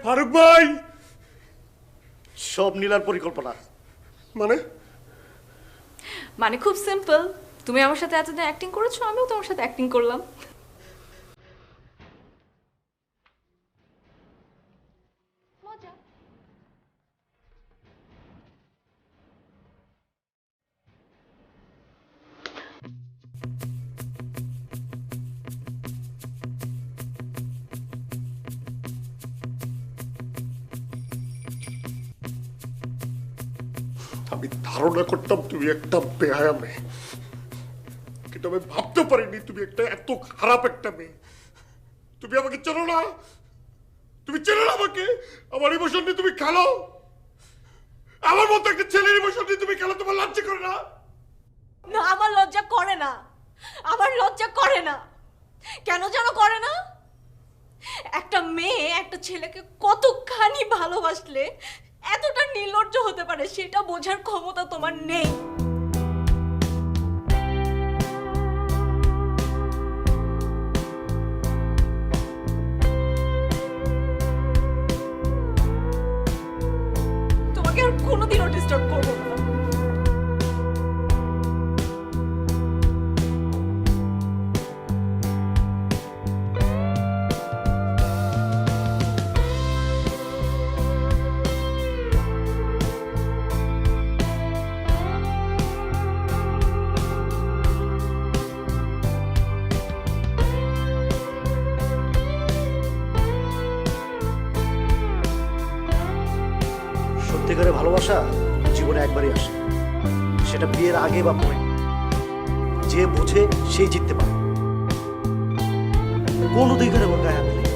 ফারুক ভাই! সব নীলার পরিকল্পনা। মানে মানে খুব সিম্পল, তুমি আমার সাথে এতদিন অ্যাক্টিং করেছো, আমিও তোমার সাথে অ্যাক্টিং করলাম। মজা। আমি ধারণা করতাম তুমি একটা বেহায়া মেয়ে, কিন্তু আমি ভাবতে পারিনি তুমি একটা এত খারাপ একটা মেয়ে। তুমি আমাকে চেনো না, তুমি চেনো না আমাকে। আমার ইমোশন নিয়ে তুমি খেলো, আমার মতো একটা ছেলের ইমোশন নিয়ে তুমি খেলো। তোমার লজ্জা করে না? না, আমার লজ্জা করে না, আমার লজ্জা করে না। কেন যেন করে না? একটা মেয়ে একটা ছেলেকে কতখানি ভালোবাসলে এতটা নির্লজ্জ হতে পারে, সেটা বোঝার ক্ষমতা তোমার নেই। তোমাকে আর কোনোদিনও ডিস্টার্ব করবো না। সত্যিকারের ভালোবাসা জীবনে একবারই আসে, সেটা বিয়ের আগে বা পরে। যে বোঝে সেই জিততে পারে। কোন অধিকারে ওর গায়ে হাত দিলে?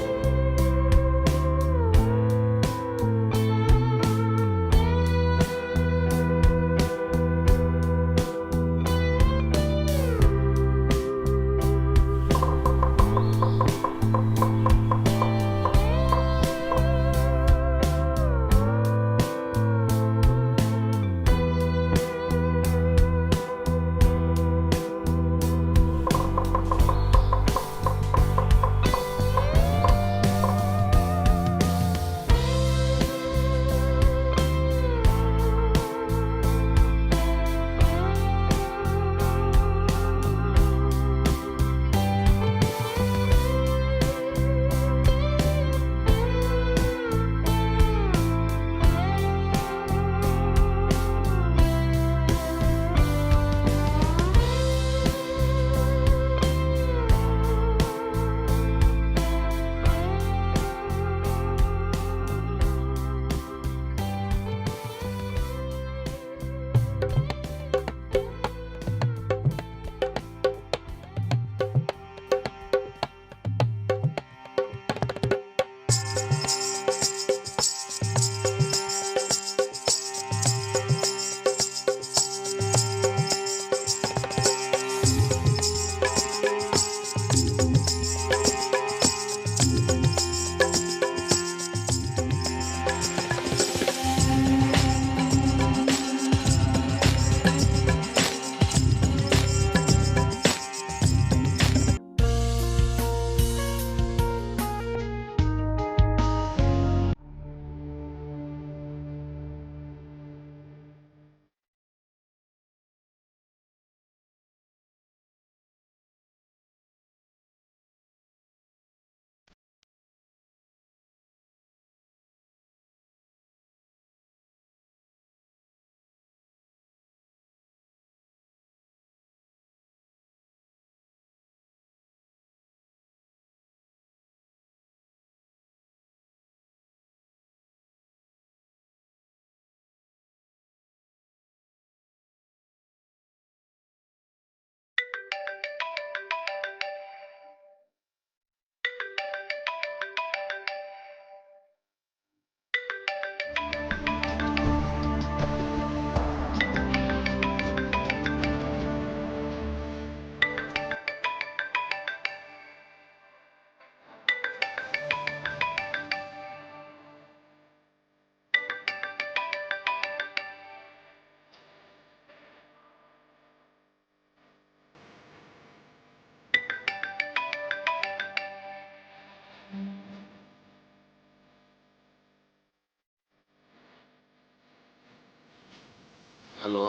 হ্যালো।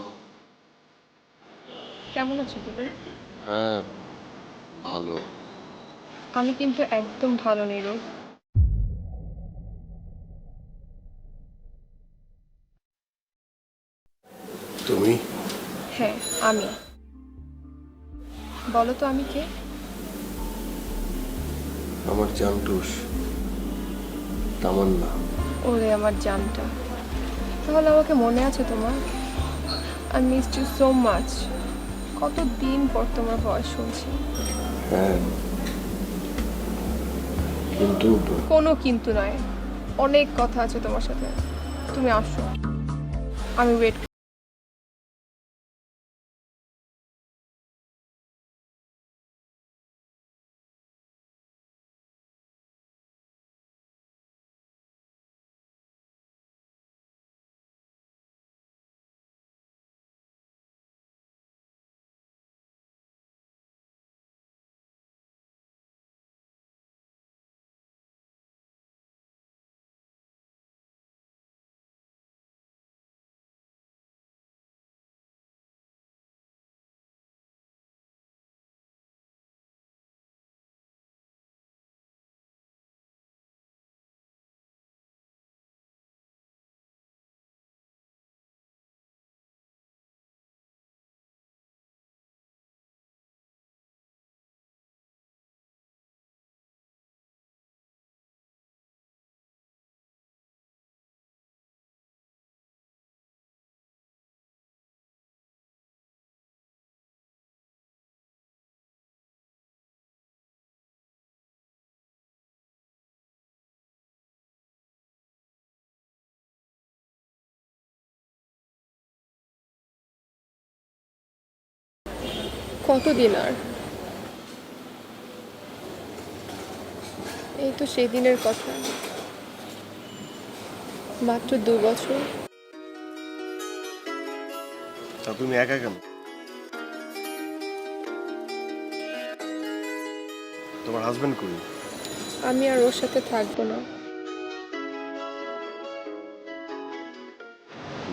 কেমন আছো তুমি? হ্যাঁ, ভালো। আমি কিন্তু একদম ভালো নেই রোজ। তুমি? হ্যাঁ আমি। বলো তো আমি কে? আমার জানটুস, তামান্না। ওরে আমার জানটা, তাহলে আমাকে মনে আছে তোমার? I missed you so much. কতদিন পর তোমার ভয়েস শুনছি। হ্যাঁ, কিন্তু কোনো কিন্তু নয়, অনেক কথা আছে তোমার সাথে। তুমি আসো, আমি ওয়েট। কতদিন আর? এই তো সেই দিনের কথা, মাত্র 2 বছর। তা তুমি একা কেন? তোমার হাজবেন্ড কই? আমি আর ওর সাথে থাকবো না।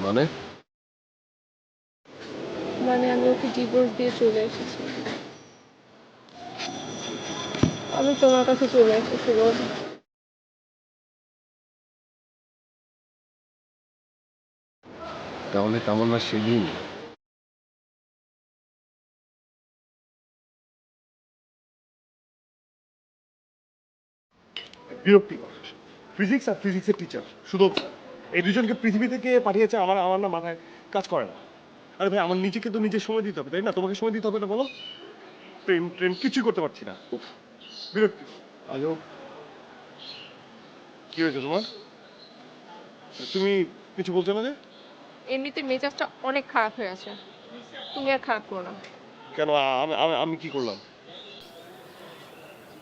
মানে? মানে আমি ওকে ডিভোর্স দিয়ে চলে এসেছি। আমি তোমার কাছে চলে এসেছি রোজ। তাহলে তামান্না সেদিন বিরক্তিকর। ফিজিক্স আর ফিজিক্সের টিচার শুধু এই দুজনকে পৃথিবী থেকে পাঠিয়েছে। আমার আমার না মাথায় কাজ করে না। আরে ভাই, আমার নিজেকে তো নিজে সময় দিতে হবে, তাই না? তোমাকে সময় দিতে হবে না, বলো? প্রেম ট্রেন কিছুই করতে পারছি না। উফ, বিরক্তি। আজও কি হয়েছে তোমার? তুমি কিছু বলছো না যে? এমনিতে মেজাজটা অনেক খারাপ হয়ে আছে, তুমি আর খারাপ করো না। কেন? আমি কি করলাম?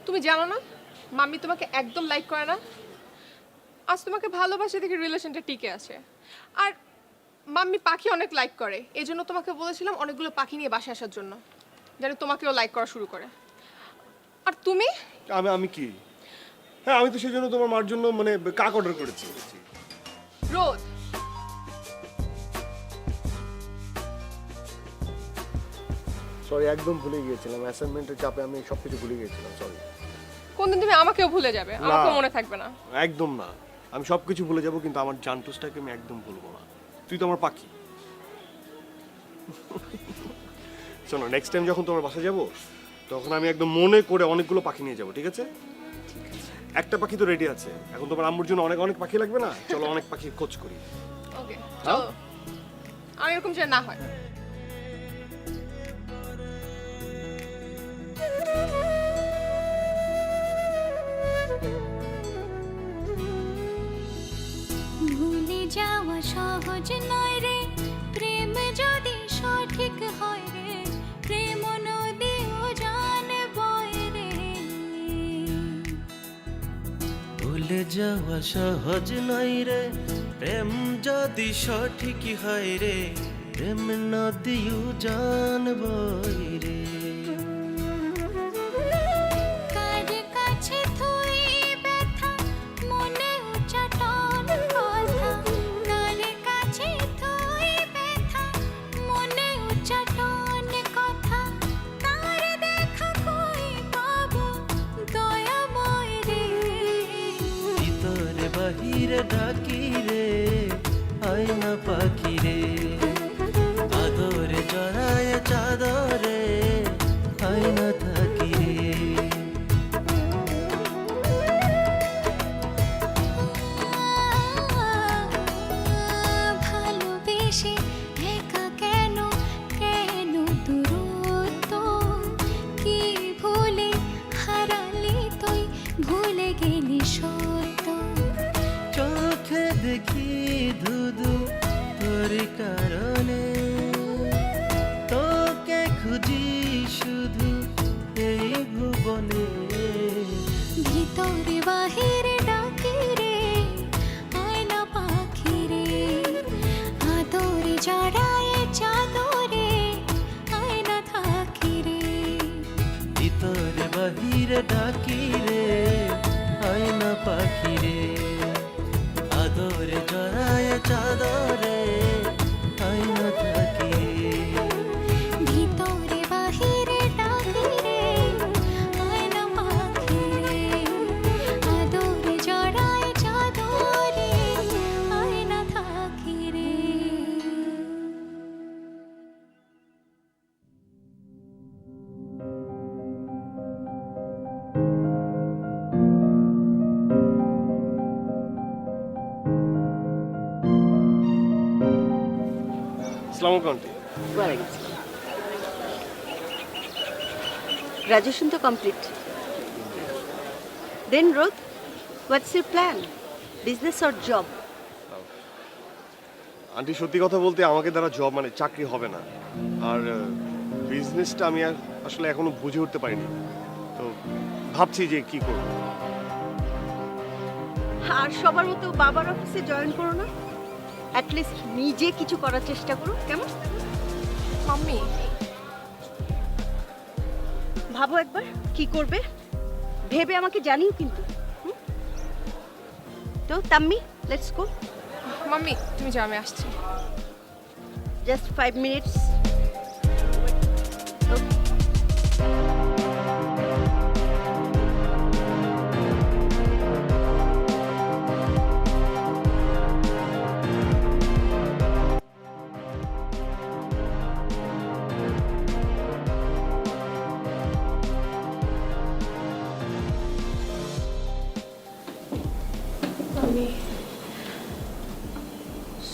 তুমি জানো না মাম্মি তোমাকে একদম লাইক করে না। আজ তোমাকে ভালোবাসে দেখে রিলেশনটা টিকে আছে। আর মাম্মি পাখি অনেক লাইক করে, এই জন্য তোমাকে বলেছিলাম অনেকগুলো পাখি নিয়ে বাসায় আসার জন্য, যেন তোমাকেও লাইক করা শুরু করে। আর তুমি? আমি কি? হ্যাঁ, আমি তো সেই জন্য তোমার মার জন্য মানে কাক অর্ডার করেছি। রোদ, সরি, একদম ভুলে গিয়েছিলাম। অ্যাসাইনমেন্টের চাপে আমি সবকিছু ভুলে গিয়েছিলাম। সরি। কোনদিন তুমি আমাকেও ভুলে যাবে, আমাকেও মনে থাকবে না। একদম না, আমি সবকিছু ভুলে যাব, কিন্তু আমার জানটুসটাকে আমি একদম ভুলবো না। তুই তো আমার পাখি। শোনো, নেক্সট টাইম যখন তোমার বাসায় যাব, তখন আমি একদম মনে করে অনেকগুলো পাখি নিয়ে যাব, ঠিক আছে? একটা পাখি তো রেডি আছে, এখন তোমার আম্মুর জন্য অনেক অনেক পাখি লাগবে না? চলো অনেক পাখির খোঁজ করি। ওকে চলো, আর এরকম যেন না হয়। ভুলে যাওয়া সহজ নয় রে, প্রেম যদি সঠিক হয় রে, প্রেম নদীও জানে বয় রে। ভুলে যাওয়া সহজ নয় রে, প্রেম যদি সঠিক হয় রে, প্রেম নদীও জান বয় রে। কার কাছে থুই ব্যথা, মনে চাটন কথা, কার কাছে থুই ব্যথা, ডাকি রে আয়না পাখি রে আদরে জড়ায় চাদরে আয়না থাকি রে ভালোবেসে একা কেন কেন দূরত্ব কি ভুলে হারালি তুই ভুলে গেলি সত্য চোখে দেখি ধুধু তোর কারণে তোকে খুঁজি শুধু এই ভুবনে ভিতরে বাহিরে ডাকি রে আয়না পাখি রে আদরে জড়ায় চাদরে আয়না থাকি রে ভিতরে বাহিরে ডাকি রে আয়না পাখি রে আদরে জড়ায় চাদরে আয়না থাকি রে ভিতরে বাহিরে ডাকি রে আয়না পাখি রে আদরে জড়ায় চাদরে আয়না থাকি রে আসসালামু আলাইকুম aunty. Graduation to complete. Then Ruth, what's your plan? Business or job? Aunty সত্যি কথা বলতে আমাকে দ্বারা জব মানে চাকরি হবে না, আর বিজনেসটা আমি আসলে এখনো বুঝে উঠতে পারিনি, তো ভাবছি যে কি করব। আর সবার মতো বাবার অফিসে জয়েন করো না, অ্যাটলিস্ট নিজে কিছু করার চেষ্টা করো, কেমন? মাম্মি ভাবো একবার কি করবে, ভেবে আমাকে জানিও কিন্তু। তো তাম্মি, লেটস গো। মাম্মি তুমি যাও, আমি আসছি। Just 5 minutes.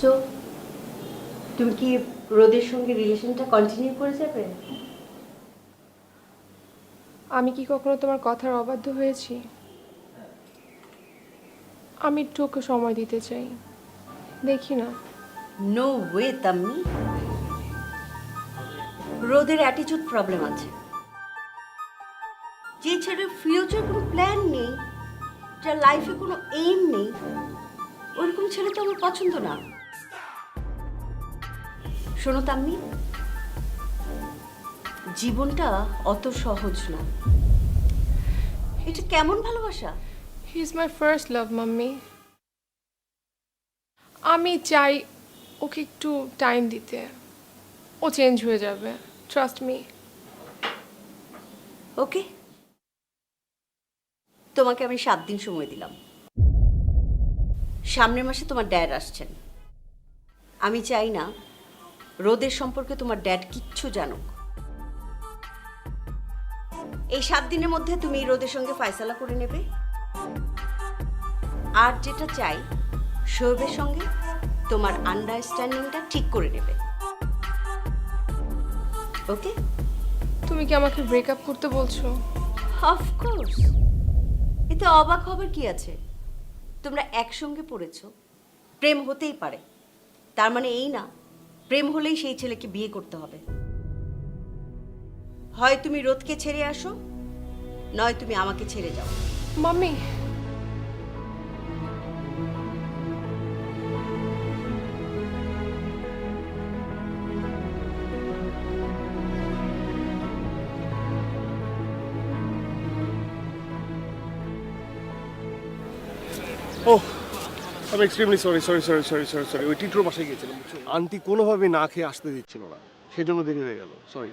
সো তুমি কি রোদের সঙ্গে রিলেশনটা কন্টিনিউ করে যাবে? আমি কি কখনো তোমার কথার অবাধ্য হয়েছি? আমি একটু ওকে সময় দিতে চাই, দেখি না। নো ওয়ে তাম্মি, রোদের অ্যাটিটিউড প্রবলেম আছে। যে ছেলের ফিউচার কোনো প্ল্যান নেই, যার লাইফে কোনো এইম নেই, ওরকম ছেলে তো আমার পছন্দ না। শোনো তাম্মি, জীবনটা অত সহজ না। এটা কেমন ভালোবাসা? He is my first love mummy. আমি চাই ওকে একটু টাইম দিতে, ও চেঞ্জ হয়ে যাবে, ট্রাস্ট মি। ওকে, তোমাকে আমি 7 দিন সময় দিলাম। সামনের মাসে তোমার ড্যাড আসছেন। আমি চাই না রোদের সম্পর্কে তোমার ড্যাড কিচ্ছু জানুক। এই 7 দিনের মধ্যে তুমি রোদের সঙ্গে ফয়সালা করে নেবে। আর যেটা চাই, শোয়েবের সঙ্গে তোমার আন্ডারস্ট্যান্ডিংটা ঠিক করে নেবে। ওকে? তুমি কি আমাকে ব্রেকআপ করতে বলছো? অফকোর্স, এতে অবাক হবার কি আছে? তোমরা একসঙ্গে পড়েছো, প্রেম হতেই পারে। তার মানে এই না প্রেম হলেই সেই ছেলেকে বিয়ে করতে হবে। হয় তুমি রোদকে ছেড়ে আসো, নয় তুমি আমাকে ছেড়ে যাও। মাম্মি ও, আমি এক্সট্রিমলি সরি। ওই টিটুর বাসায় গিয়েছিলাম, আন্টি কোনোভাবে না খেয়ে আসতে দিচ্ছিল না, সেজন্য দেরি হয়ে গেল। সরি।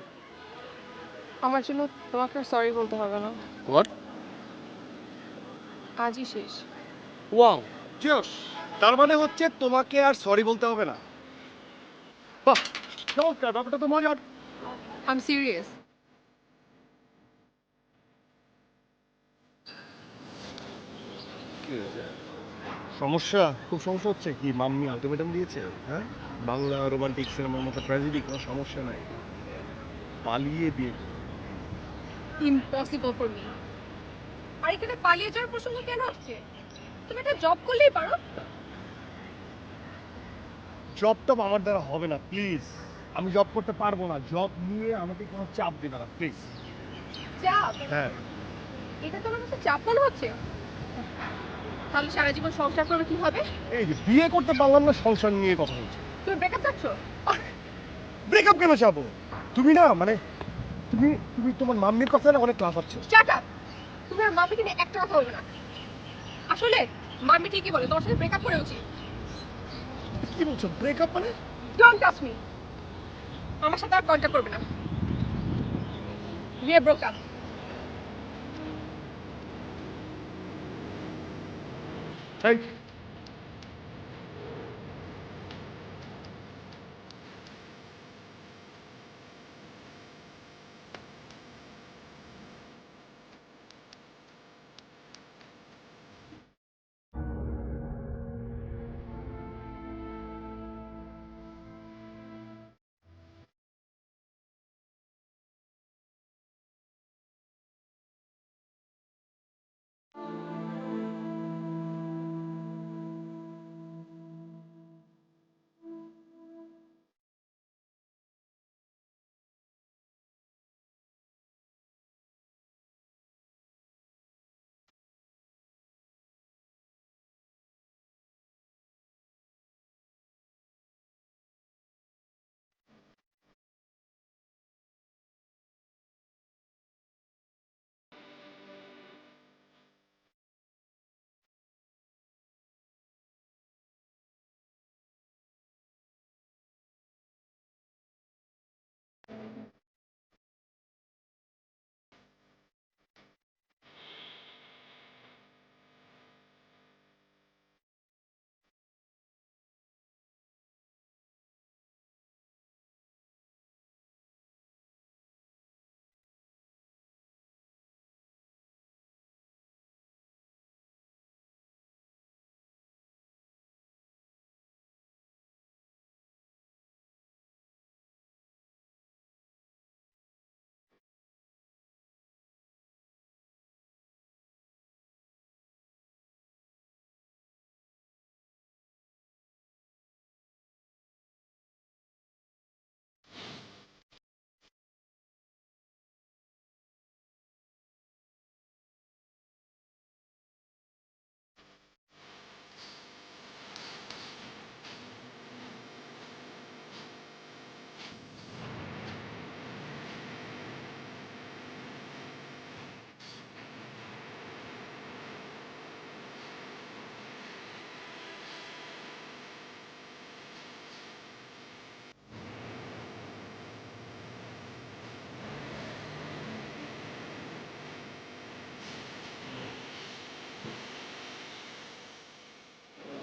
আমার জন্য তোমাকে সরি বলতে হবে না, হোয়াট? আজই শেষ। Wow, cheers. তার মানে হচ্ছে তোমাকে আর সরি বলতে হবে না। বাহ, চমৎকার, ব্যাপারটা তো মজার। I am serious. সমস্যা, খুব সমস্যা হচ্ছে কি? মাম্মি আলটিমেটাম দিয়েছে, হ্যাঁ? বাংলা রোমান্টিক সিনেমার মতো ট্র্যাজেডি, কোনো সমস্যা নাই, পালিয়ে বিয়ে করো। Impossible for me. আর এখানে পালিয়ে যাওয়ার প্রসঙ্গ কেন আসছে? তুমি একটা জব করলেই পারো। জব তো আমার দ্বারা হবে না, প্লিজ। আমি জব করতে পারবো না। জব নিয়ে আমাকে কোনো চাপ দিবে না, প্লিজ। চাপ? হ্যাঁ। এটা তোমার কাছে চাপ মনে হচ্ছে? তাহলে সারা জীবন সংসার করবে কিভাবে? এই যে বিয়ে করতে পারলাম না, সংসার নিয়ে কথা হচ্ছে। তুমি ব্রেকআপ চাচ্ছ? ব্রেকআপ কেন চাবো? তুমি না মানে তুমি তুমি তোমার মাম্মির কথা না অনেক ক্লাস হচ্ছে। Shut up. তুমি আর মাম্মিকে নিয়ে একটা কথা বলবে না। আসলে মাম্মি ঠিকই বলে, তোমার সাথে ব্রেকআপ করে উচিত। কি বলছো? ব্রেকআপ মানে? Don't touch me. আমার সাথে আর কন্ট্যাক্ট করবে না। We are broke up. এই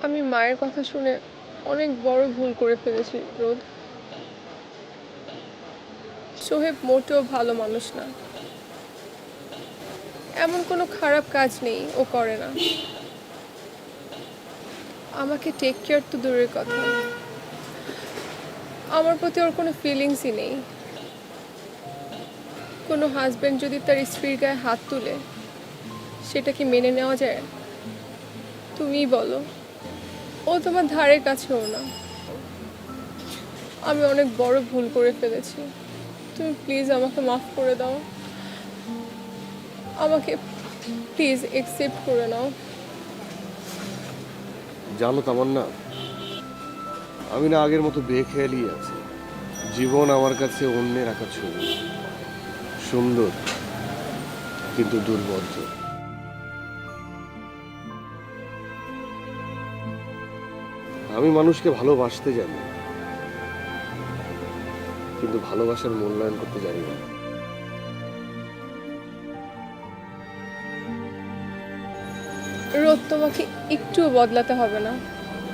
আমি মায়ের কথা শুনে অনেক বড় ভুল করে ফেলেছি রোদ। সোহেব মোটেও ভালো মানুষ না। এমন কোনো খারাপ কাজ নেই ও করে না। আমাকে টেক কেয়ার তো দূরের কথা, আমার প্রতি ওর কোনো ফিলিংসই নেই। কোনো হাজব্যান্ড যদি তার স্ত্রীর গায়ে হাত তুলে, সেটা কি মেনে নেওয়া যায়? তুমিই বলো। ও তোমার ধারের কাছেও না। আমি অনেক বড় ভুল করে ফেলেছি। তুমি প্লিজ আমাকে মাফ করে দাও। আমাকে প্লিজ অ্যাকসেপ্ট করে নাও। জানো তামান্না, আমি না আগের মতো বেখেয়ালি আছি। জীবন আমার কাছে অন্যের আঁকা ছবি, সুন্দর কিন্তু দুর্বোধ্য। আমি মানুষকে ভালোবাসতে জানি, কিন্তু ভালোবাসার মূল্যায়ন করতে জানি না। রোদ, তোমাকে একটুও বদলাতে হবে না।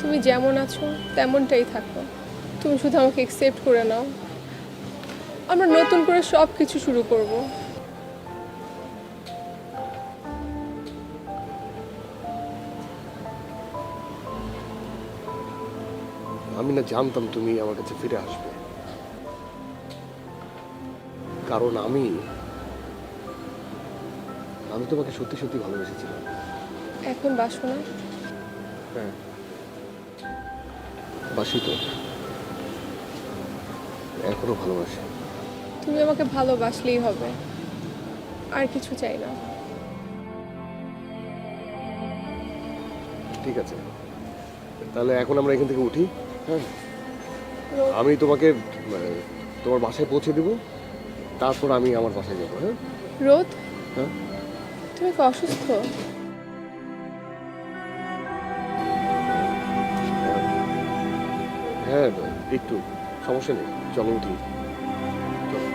তুমি যেমন আছো তেমনটাই থাকো, তুমি শুধু আমাকে অ্যাকসেপ্ট করে নাও, আমরা নতুন করে সব কিছু শুরু করব। আমি না জানতাম তুমি আমার কাছে ফিরে আসবে, কারণ আমি তোমাকে সত্যি সত্যি ভালোবেসেছিলাম। এখন বাসো না? হ্যাঁ বাসি তো, এখনো ভালোবাসি। তুমি আমাকে ভালোবাসলেই হবে, আর কিছু চাই না। ঠিক আছে, তাহলে এখন আমরা এখান থেকে উঠি। হ্যাঁ, আমি তোমাকে তোমার বাসায় পৌঁছে দিব, তারপর আমি আমার বাসায় যাবো। হ্যাঁ রোদ, হ্যাঁ তুমি কি অসুস্থ? হ্যাঁ একটু, সমস্যা নেই, চলো উঠি। চলো।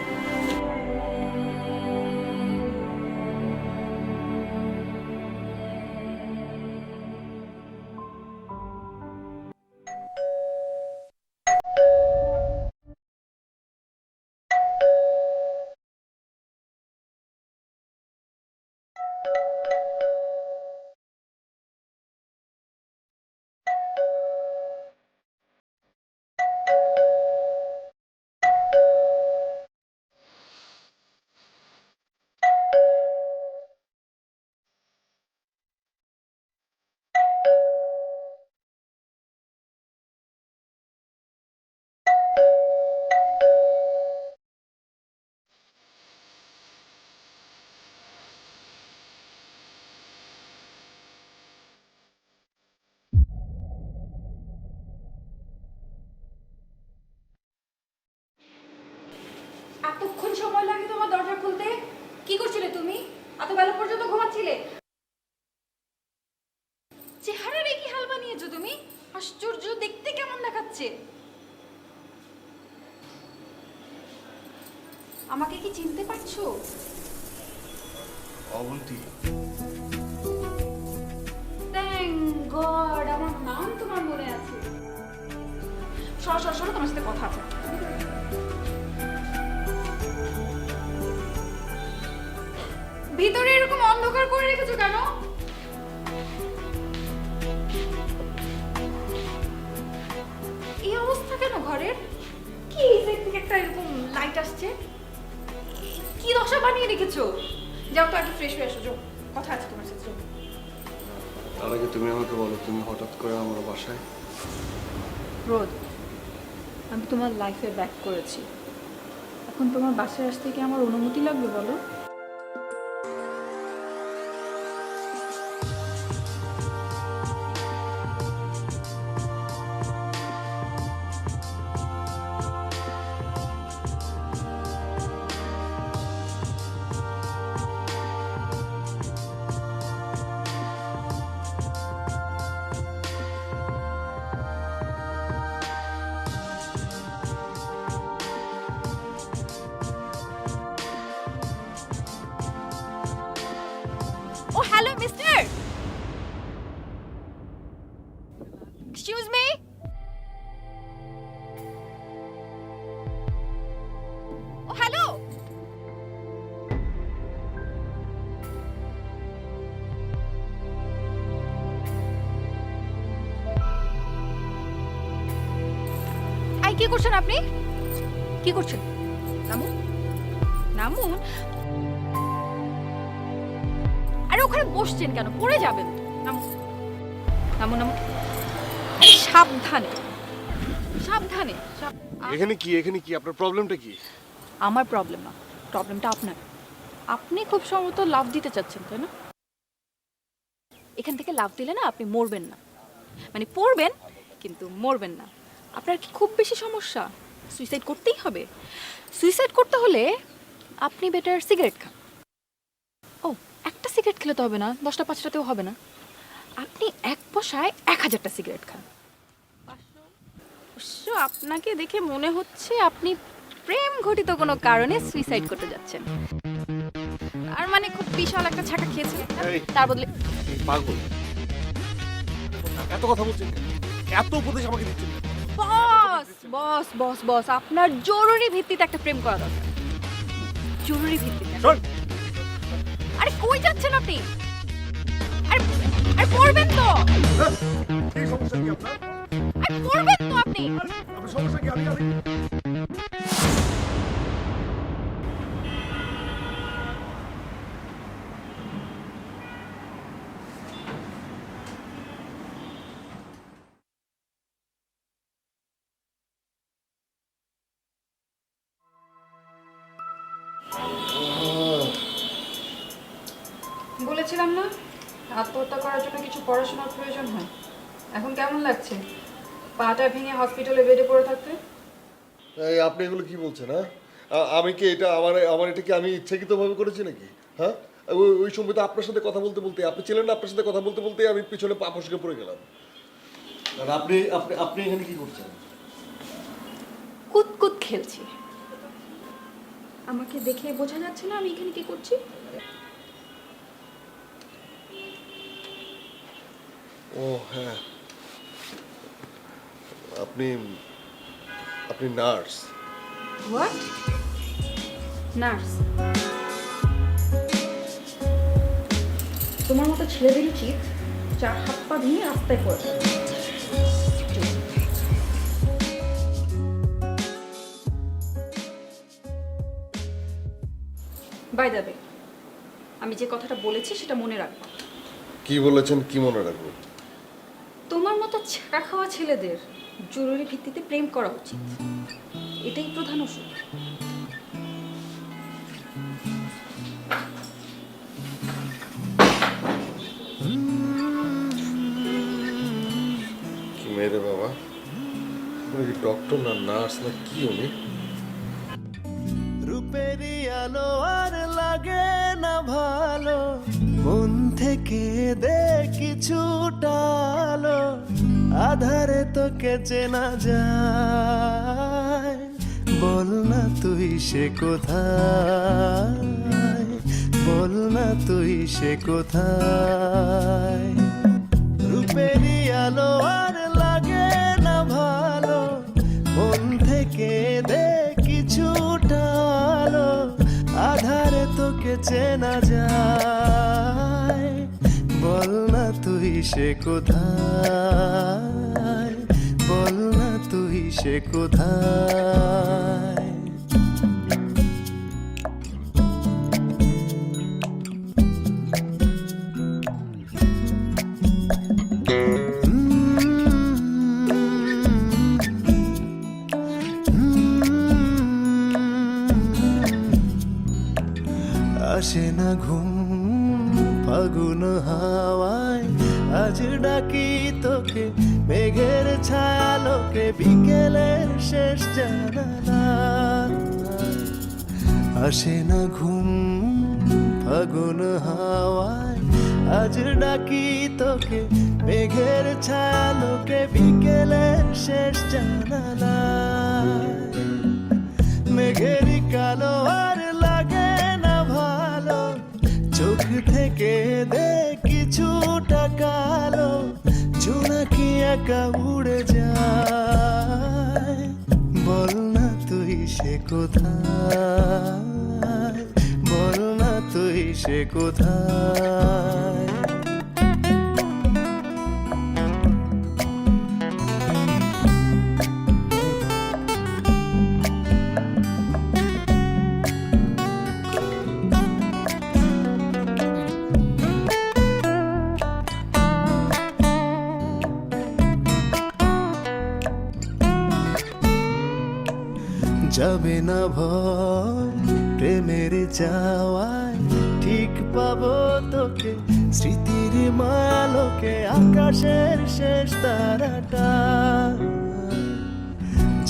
এতক্ষণ সময় লাগে তোমার দরজা খুলতে? কি করছিলে তুমি? এত বেলা পর্যন্ত ঘুমাচ্ছিলে? চেহারার কি হাল বানিয়েছো তুমি? আশ্চর্য, দেখতে কেমন দেখাচ্ছে? আমাকে কি চিনতে পারছো? অবন্তী, থ্যাংক গড, আমার নাম তোমার মনে আছে। সরো সরো সরো, তোমার সাথে কথা আছে। ভিতরে এরকম অন্ধকার করে রেখেছো কেন? এই অবস্থা কেন ঘরের? কি এই থেকে একটা এরকম লাইট আসছে? কি দশা বানিয়ে রেখেছো? যাও তো আগে ফ্রেশ হয়ে এসো, যাও, কথা আছে তোমার সাথে। যাও। তার আগে তুমি আমাকে বলো, তুমি হঠাৎ করে আমার বাসায়? রোদ, আমি তোমার লাইফে ব্যাক করেছি, এখন তোমার বাসায় আসতে কি আমার অনুমতি লাগবে বলো? Oh, hello, mister. Excuse me? Oh, hello. I, কি করছেন আপনি? কি করছেন? নামুন, নামুন। আরে ওখানে বসছেন কেন? পড়ে যাবেন তো। নামুন, নামুন, নামুন। আরে সাবধানে, সাবধানে। এখানে কি আপনার প্রবলেমটা কি? আমার প্রবলেম না, প্রবলেমটা আপনার। আপনি খুব সম্ভবত লাভ দিতে চাচ্ছেন, তাই না? এখান থেকে লাভ দিলে না আপনি মরবেন না, মানে পড়বেন কিন্তু মরবেন না। আপনার কি খুব বেশি সমস্যা? সুইসাইড করতেই হবে? সুইসাইড করতে হলে আপনি বেটার সিগারেট খান। ও, একটা সিগারেট খেলে তো হবে না, 10টা 5টাতেও হবে না। আপনি এক বসায় 1000টা সিগারেট খান। অবশ্য আপনাকে দেখে মনে হচ্ছে আপনি প্রেম ঘটিত কোনো কারণে সুইসাইড করতে যাচ্ছেন। আর মানে খুব বিশাল একটা ছাকা খেয়েছেন, তার বদলে পাগল, এত কথা বলছেন? এত উপদেশ আমাকে দিচ্ছেন? বস বস বস বস আপনার জরুরি ভিত্তিতে একটা প্রেম করা দরকার, জরুরি ভিত্তিতে। শোন, আরে কই যাচ্ছেন আপনি? আরে আরে পড়বেন তো, এই সমস্যা কি আপনার? আরে পড়বেন তো আপনি। আপনার সমস্যা কি? আমি বলেছিলাম না আত্মহত্যা করার জন্য কিছু পড়াশোনার প্রয়োজন হয়। এখন কেমন লাগছে পাটা ভেঙে হসপিটালে বেডে পড়ে থাকতে? এই আপনি এগুলো কি বলছেন? হ্যাঁ, আমি কি এটা আমার আমার এটা কি আমি ইচ্ছাকৃতভাবে করেছি নাকি? হ্যাঁ, ওই সময় তো আপনার সাথে কথা বলতে বলতে, আপনি ছিলেন না, আপনার সাথে কথা বলতে বলতে আমি পিছনে পা ফসকে পড়ে গেলাম। আর আপনি আপনি আপনি এখানে কি করছেন? কুতকুত খেলছি। আমাকে দেখে বোঝা যাচ্ছে না আমি এখানে কি করছি? ও হ্যাঁ, আপনি আপনি নার্স। হোয়াট? নার্স? তোমার মতো ছেলেদের উচিত চার হাত পা ভেঙে রাস্তায় পড়ে। বাই দ্য ওয়ে, আমি যে কথাটা বলেছি সেটা মনে রাখবো। কি বলেছেন? কি মনে রাখবো? তোমার মতো ছ্যাঁকা খাওয়া ছেলেদের জরুরি ভিত্তিতে প্রেম করা উচিত, এটাই প্রধান ওষুধ। কি মেরে বাবা, উনি কি ডক্টর না নার্স না কি উনি? রূপেরই আলো আর লাগে না ভালো, মন থেকে দে কিছুটা আলো, আধারে তোকে চেনা যায়, বল না তুই সে কোথায়, বল না তুই সে কোথায়। রূপেরই আলো আর লাগে না ভালো, মন থেকে দে কিছুটা আলো, আধারে তোকে চেনা যায়, বল না তুই সে কোথায়, বল না তুই সে কোথায়। আসে না ঘুম ফাগুন হাওয়ায়, আজ ডাকি তোকে মেঘের ছায়ালোকে, বিকেলের শেষ জানালা। আসে না ঘুম ফাগুন হাওয়ায়, আজ ডাকি তোকে মেঘের ছায়ালোকে, বিকেলের শেষ জানালা। মেঘেরই কালো আর লাগে না ভালো, চোখ থেকে দে কিছুটা কালো, জোনাকি একা উড়ে যায়, বল না তুই সে কোথায়, বল না তুই সে কোথায়। যাবে না ভয় প্রেমের যাওয়ায়, ঠিক পাবো তোকে স্মৃতির মালোকে, আকাশের শেষ তারাটা।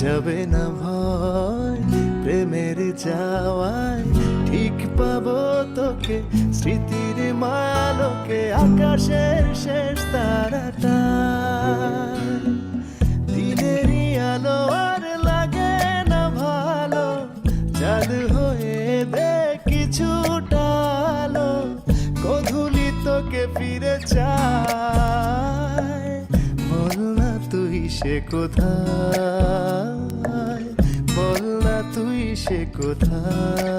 যাবে না ভয় প্রেমের যাওয়ায়, ঠিক পাবো তোকে স্মৃতির মালোকে, আকাশের শেষ তারাটা। দিনেরই আলো আর লাগে না ভালো, চাঁদ হয়ে দে কিছুটা আলো, গোধূলি তোকে ফিরে চায়, বল না তুই কোথায়, বল না তুই সে কোথায়।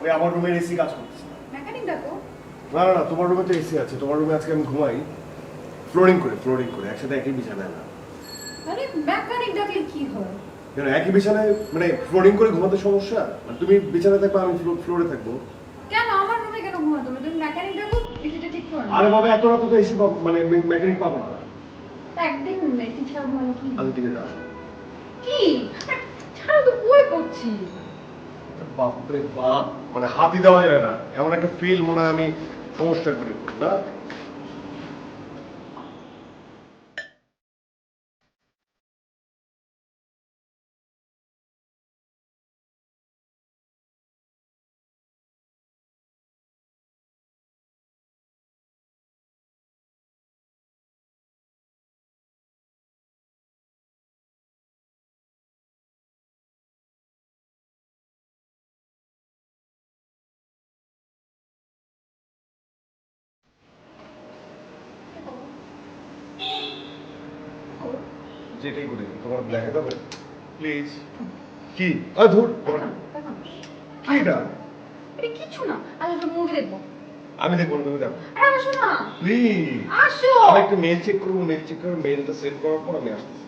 ওই আমার রুমের এসি কাজ করতেছে না। মেকানিক ডাকো। না না না, তোমার রুমে তো এসি আছে, তোমার রুমে আজকে আমি ঘুমাই ফ্লোরিং করে একসাথে একই বিছানায় না। আরে মেকানিক ডাকলে কি হয়? কেন একই বিছানায় মানে ফ্লোরিং করে ঘুমাতে সমস্যা? মানে তুমি বিছানায় থাকবে, আমি ফ্লোরে থাকবো। কেন আমার রুমে কেন ঘুমাও তুমি? তুমি মেকানিক ডাকো, এসিটা ঠিক করো। আরে বাবা, এত রাত তো এসি মানে মেকানিক পাবো না। একদিন এসি ছাড়া ঘুমানো কি? আমি দিকে যাও। কি? ছাড়া তো বই পড়ছি। বাপরে বাপ, মানে হাতি দেওয়া যায় না এমন একটা ফিল মনে হয় আমি সমস্যা করি না। যেটাই করি তোমার দেখা যাবে প্লিজ। কি ধুর কি এটা? এটা কিছু না, আমি একটা মুভি দেখবো। আমি দেখবো না, তুমি দেখো আরে আসো না প্লিজ। আসো। আমি একটা মেল চেক করবো, মেলটা সেন্ড করার পর আমি আসতেছি।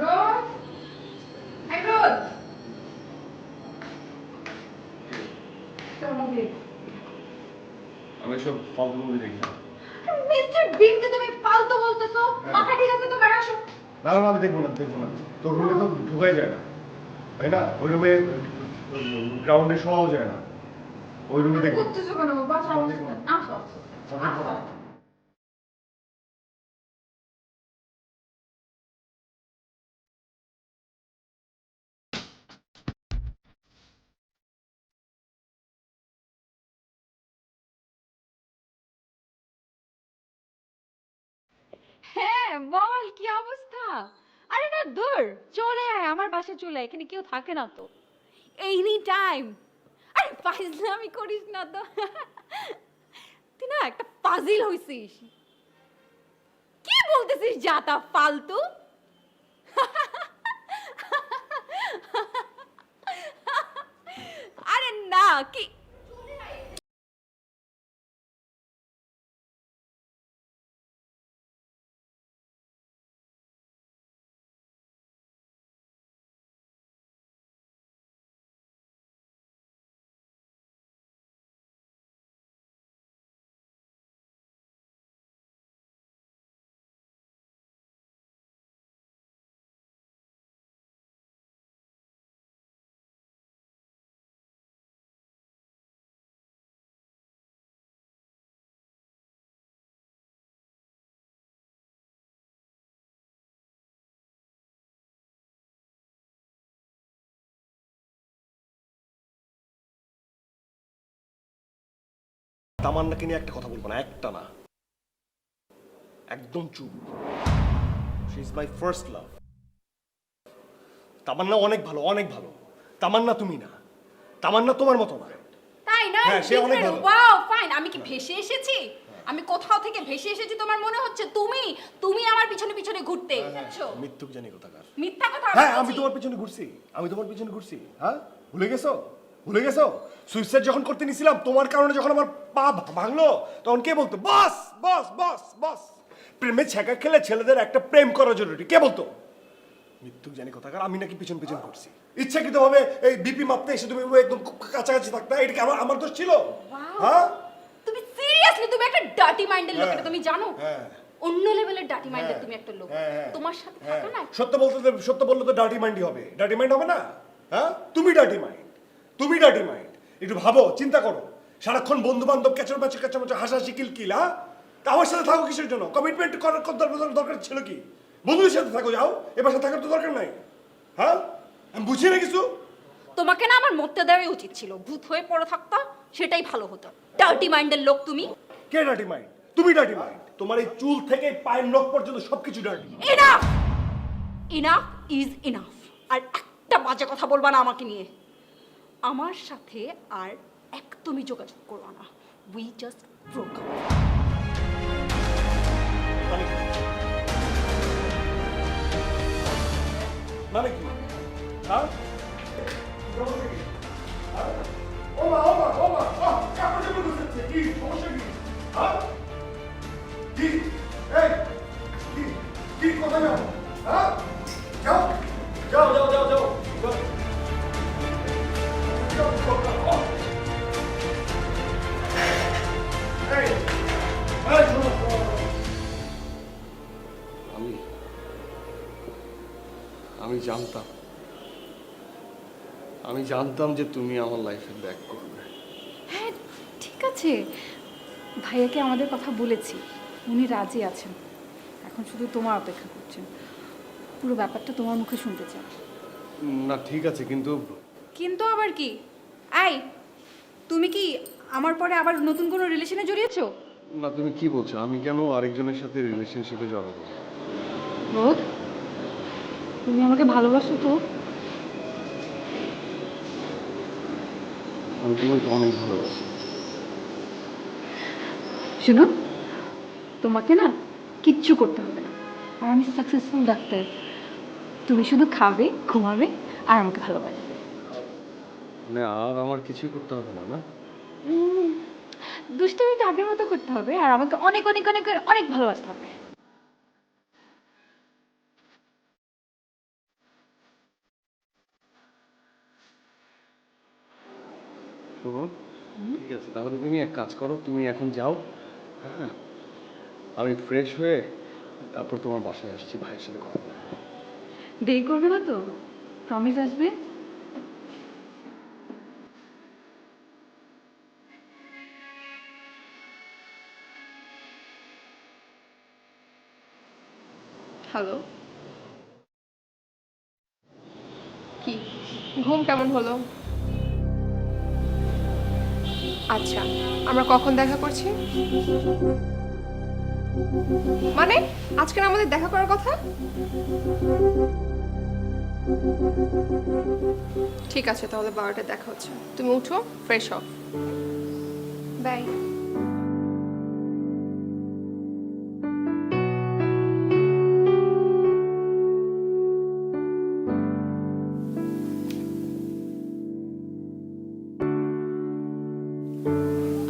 রোদ, এই রোদ, তোর মুভি। আমি সব ফালতু মুভি দেখি না। মিস্টার বিন, তুমি ফালতু বলতেছো? মাথা ঠিক আছে তোমার? আসো। না না, আমি দেখবো না। তোর রুমে তো ঢুকাই যায় না, তাই না? ওই রুমে গ্রাউন্ডে শোয়াও যায় না, ওই রুমে দেখবো। করতেছো কেন? বাসা আসো। হ্যাঁ বল, কি অবস্থা? আরে না দূর, চলে আয় আমার বাসায়, চলে আয়, এখানে কেউ থাকে না তো। Any time. আরে ফাইজলামি করিস না তো। তুই না একটা পাজিল হইছিস। কি বলতেছিস যা তা ফালতু? আরে না কি তামান্নাকে নিয়ে একটা কথা বলবো না, একটা না, একদম চুপ। She is my first love. Tamanna অনেক ভালো, অনেক ভালো। তামান্না তুমি না, তামান্না তোমার মতো না। তাই না? হ্যাঁ, সে অনেক ভালো। Wow fine. আমি কি ভেসে এসেছি? আমি কোথাও থেকে ভেসে এসেছি তোমার মনে হচ্ছে? তুমি আমার পিছনে পিছনে ঘুরতে যাচ্ছো। মিথ্যুক জানি কোথাকার। মিথ্যা কথা। হ্যাঁ, আমি তোমার পিছনে ঘুরছি, হ্যাঁ? ভুলে গেছো? সুইসাইড যখন করতে নিছিলাম তোমার কারণে, যখন আমার পা ভাঙলো, তখন কে বলতো বস বস বস বস? প্রেমে ছ্যাঁকা খেলে ছেলেদের একটা প্রেম করা জরুরি, কে বলতো? মৃত্যুক জানি কোথাকার। আমি নাকি পিছন করছি ইচ্ছাকৃতভাবে, এই বিপি মাপতে এসে তুমি একদম কাছাকাছি থাকতে, এটা কি আমার দোষ ছিল? হ্যাঁ, তুমি সিরিয়াসলি তুমি একটা ডার্টি মাইন্ডের লোক, এটা তুমি জানো? হ্যাঁ, অন্য লেভেলের ডার্টি মাইন্ডের তুমি একটা লোক। তোমার সাথে থাকা না সত্য বললে তো ডার্টি মাইন্ডই হবে। ডার্টি মাইন্ড হবে না? হ্যাঁ, তুমি ডার্টি মাইন্ড, তুমি ডার্টি মাইন্ড। একটু ভাবো, চিন্তা করো। সারাক্ষণ বন্ধু বান্ধব কেচর মেচর হাসাহাসি কিলকিল। হ্যাঁ, তা আমার সাথে থাকো কিসের জন্য? কমিটমেন্ট করার দরকার ছিল কি? বন্ধুদের সাথে থাকো, যাও। এবার সাথে থাকার তো দরকার নাই। হ্যাঁ, আমি বুঝি না কিছু। তোমাকে না আমার মরতে দেওয়াই উচিত ছিল। ভূত হয়ে পড়ে থাকতা, সেটাই ভালো হতো। ডার্টি মাইন্ডের লোক তুমি। কে ডার্টি মাইন্ড? তুমি ডার্টি মাইন্ড। তোমার এই চুল থেকে পায়ের নখ পর্যন্ত সবকিছু dirty. Enough, enough is enough. আর একটা বাজে কথা বলবা না আমাকে নিয়ে। আমার সাথে আর একদমই যোগাযোগ করবা না। We just broke up. মানে কি? হ্যাঁ, ওমা ওমা ওমা, কাপড় চোপড় গুছাচ্ছে। কি সমস্যা কি? হ্যাঁ, কি এই কি কি কোথায় যাও? হ্যাঁ, যাও যাও যাও যাও যাও আমি জানতাম যে তুমি আমার লাইফে ব্যাক করবে। হ্যাঁ ঠিক আছে, ভাইয়াকে আমাদের কথা বলেছি, উনি রাজি আছেন। এখন শুধু তোমার অপেক্ষা করছেন। পুরো ব্যাপারটা তোমার মুখে শুনতে চান। না ঠিক আছে, কিন্তু কিন্তু আবার কি? এই, তুমি কি আমার পরে আবার নতুন কোনো রিলেশনে জড়িয়েছো? না, তুমি কি বলছো? আমি কেন আরেকজনের সাথে রিলেশনশিপে জড়াবো? রোদ, তুমি আমাকে ভালোবাসো তো? আমি তোমাকে অনেক ভালোবাসি। শোনো, তোমাকে না কিচ্ছু করতে হবে না। আর আমি সাকসেসফুল ডাক্তার। তুমি শুধু খাবে, ঘুমাবে আর আমাকে ভালোবাসবে। মানে আর আমার কিছুই করতে হবে না? না, দুষ্টুমিটা আগের মতো করতে হবে আর আমাকে অনেক অনেক অনেক অনেক ভালোবাসতে হবে। ঠিক আছে, তাহলে তুমি এক কাজ করো, তুমি এখন যাও। হ্যাঁ, আমি ফ্রেশ হয়ে তারপর তোমার বাসায় আসছি, ভাইয়ের সাথে কথা বলবো। দেরি করবে না তো? প্রমিস আসবে? হ্যালো, কি ঘুম কেমন হলো? আচ্ছা, আমরা কখন দেখা করছি? মানে আজকে না আমাদের দেখা করার কথা? ঠিক আছে, তাহলে 12টায় দেখা হচ্ছে। তুমি উঠো, ফ্রেশ হও। বাই।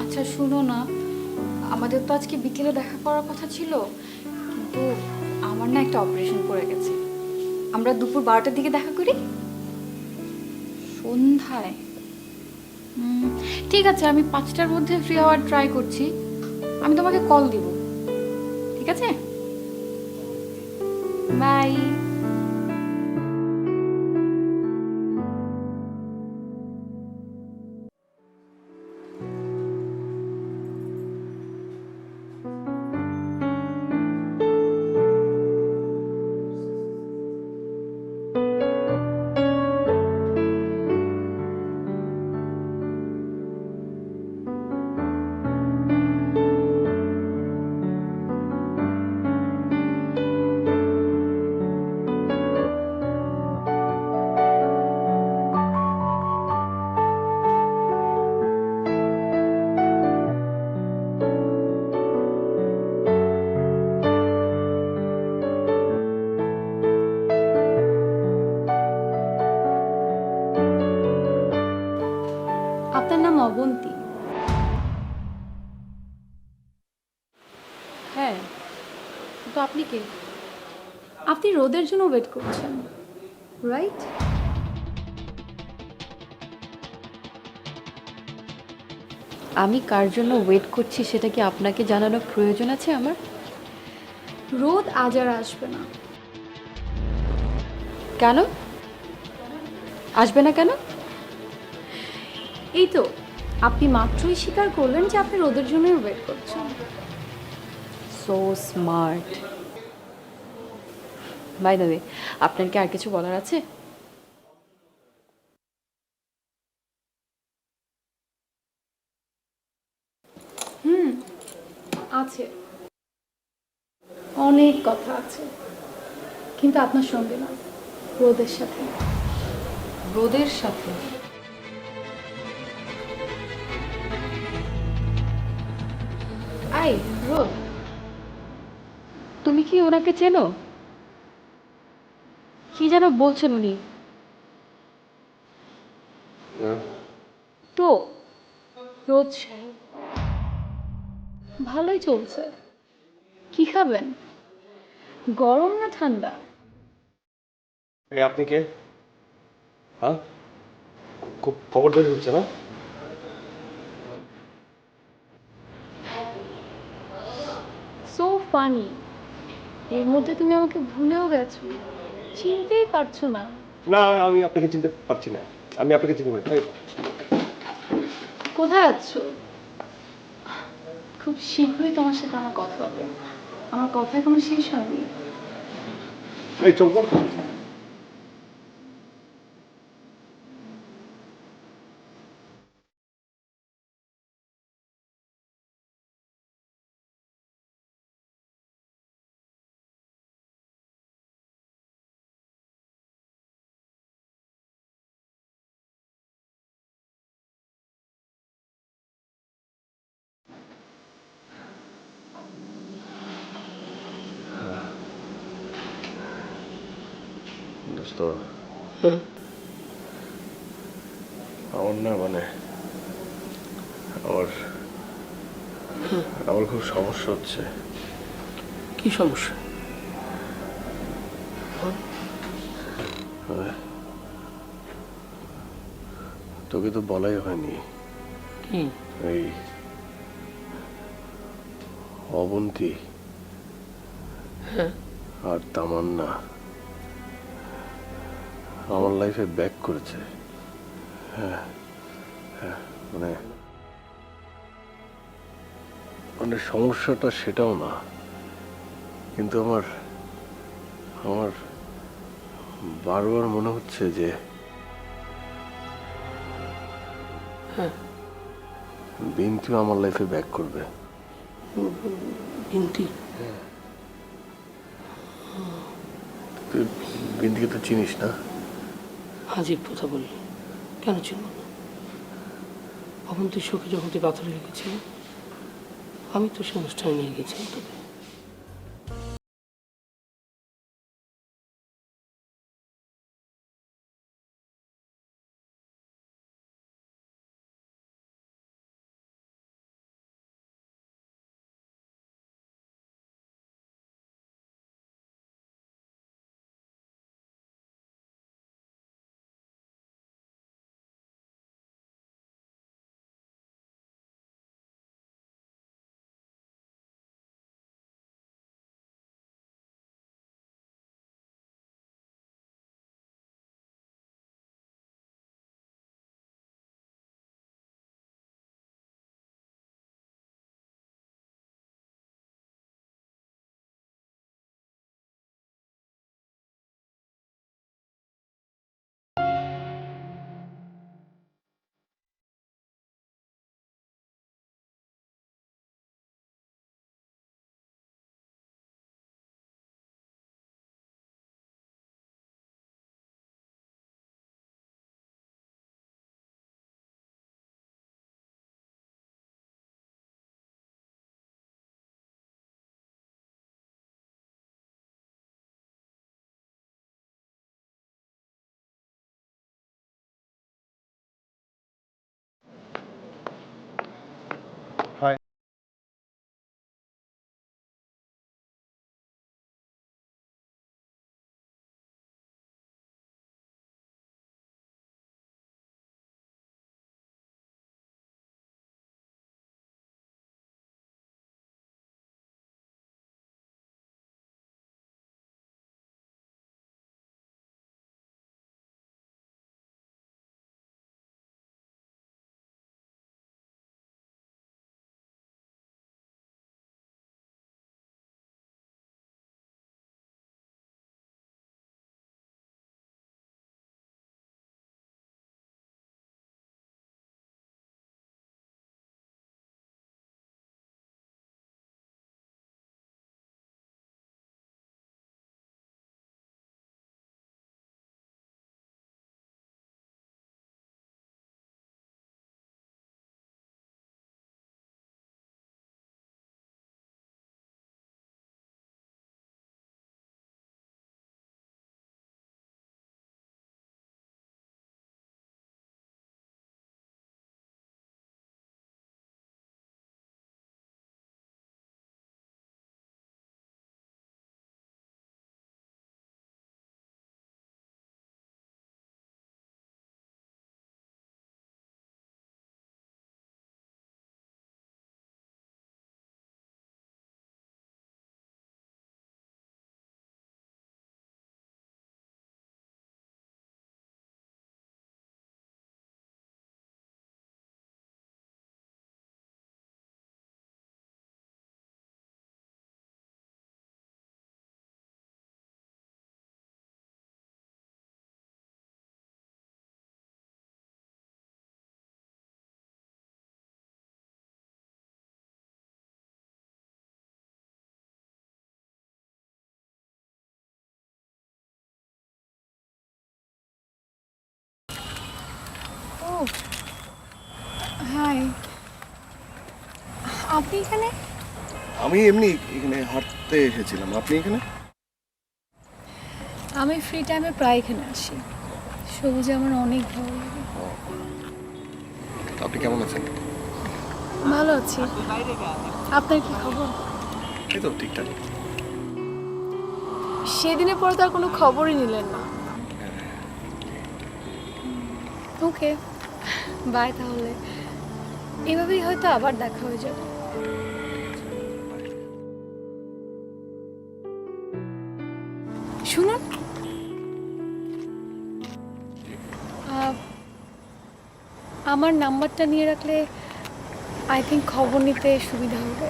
আচ্ছা শুনো না, আমাদের তো আজকে বিকেলে দেখা করার কথা ছিল, কিন্তু আমার না একটা অপারেশন পড়ে গেছে। আমরা দুপুর 12টার দিকে দেখা করি? সন্ধ্যায়? ঠিক আছে, আমি 5টার মধ্যে ফ্রি হওয়ার ট্রাই করছি। আমি তোমাকে কল দিব, ঠিক আছে? বাই। আপনার নাম অবন্তী? হ্যাঁ, তো আপনি কে? আপনি রোদের জন্য ওয়েট করছেন, রাইট? আমি কার জন্য ওয়েট করছি সেটা কি আপনাকে জানানোর প্রয়োজন আছে আমার? রোদ আজ আর আসবে না। কেন আসবে না কেন? এই তো আপনি মাত্রই স্বীকার করলেন যে আপনি রোদের জন্যই ওয়েট করছেন। So smart. By the way, আপনার কি আর কিছু বলার আছে? আছে, অনেক কথা আছে, কিন্তু আপনার সঙ্গে না, রোদের সাথে। রোদের সাথে? আই রোদ, তুমি কি ওনাকে চেনো? কি যেন বলছেন উনি? তো রোদ সাহেব, ভালোই চলছে। কি খাবেন, গরম না ঠান্ডা? এই আপনি কে? হ্যাঁ, খুব খবরদারি হচ্ছে না? সো ফানি, এর মধ্যে তুমি আমাকে ভুলেও গেছো, চিনতেই পারছো না। না, আমি আপনাকে চিনতে পারছি না। আমি আপনাকে চিনতে পারি। কোথায় আছো? খুব শীঘ্রই তোমার সাথে আমার কথা হবে। আমার কথা এখনো শেষ হয়নি। এই চল বল। দোস্ত, আমার না মানে আমার আমার খুব সমস্যা হচ্ছে। কি সমস্যা? তোকে তো বলাই হয়নি। কি? এই অবন্তী আর তামান্না আমার লাইফে ব্যাক করেছে। হ্যাঁ হ্যাঁ, মানে মানে সমস্যাটা সেটাও না, কিন্তু আমার আমার বারবার মনে হচ্ছে যে বিন্তিও আমার লাইফে ব্যাক করবে। বিন্তি? তুই বিন্তিকে তো চিনিস না? হাজির কথা বললি, কেন চিনব না? অবন্তীর শোকে যখন তুই পাথর রেখেছিল, আমি তো সে অনুষ্ঠানে নিয়ে গেছিলাম তোকে। আপনি এখানে? আমি এমনি এখানে হাঁটতে এসেছিলাম। আপনি এখানে? আমি ফ্রি টাইমে প্রায় এখানে আসি। সবুজে আমার অনেক ভালো লাগে। আপনি কেমন আছেন? ভালো আছি। আপনার কি খবর? এই তো ঠিকঠাক। সেদিনের পর তো আর কোনো খবরই নিলেন না। ওকে, বাই তাহলে। এভাবেই হয়তো আবার দেখা হয়ে যাবে। শুনুন, আমার নাম্বারটা নিয়ে রাখলে আই থিঙ্ক খবর নিতে সুবিধা হবে।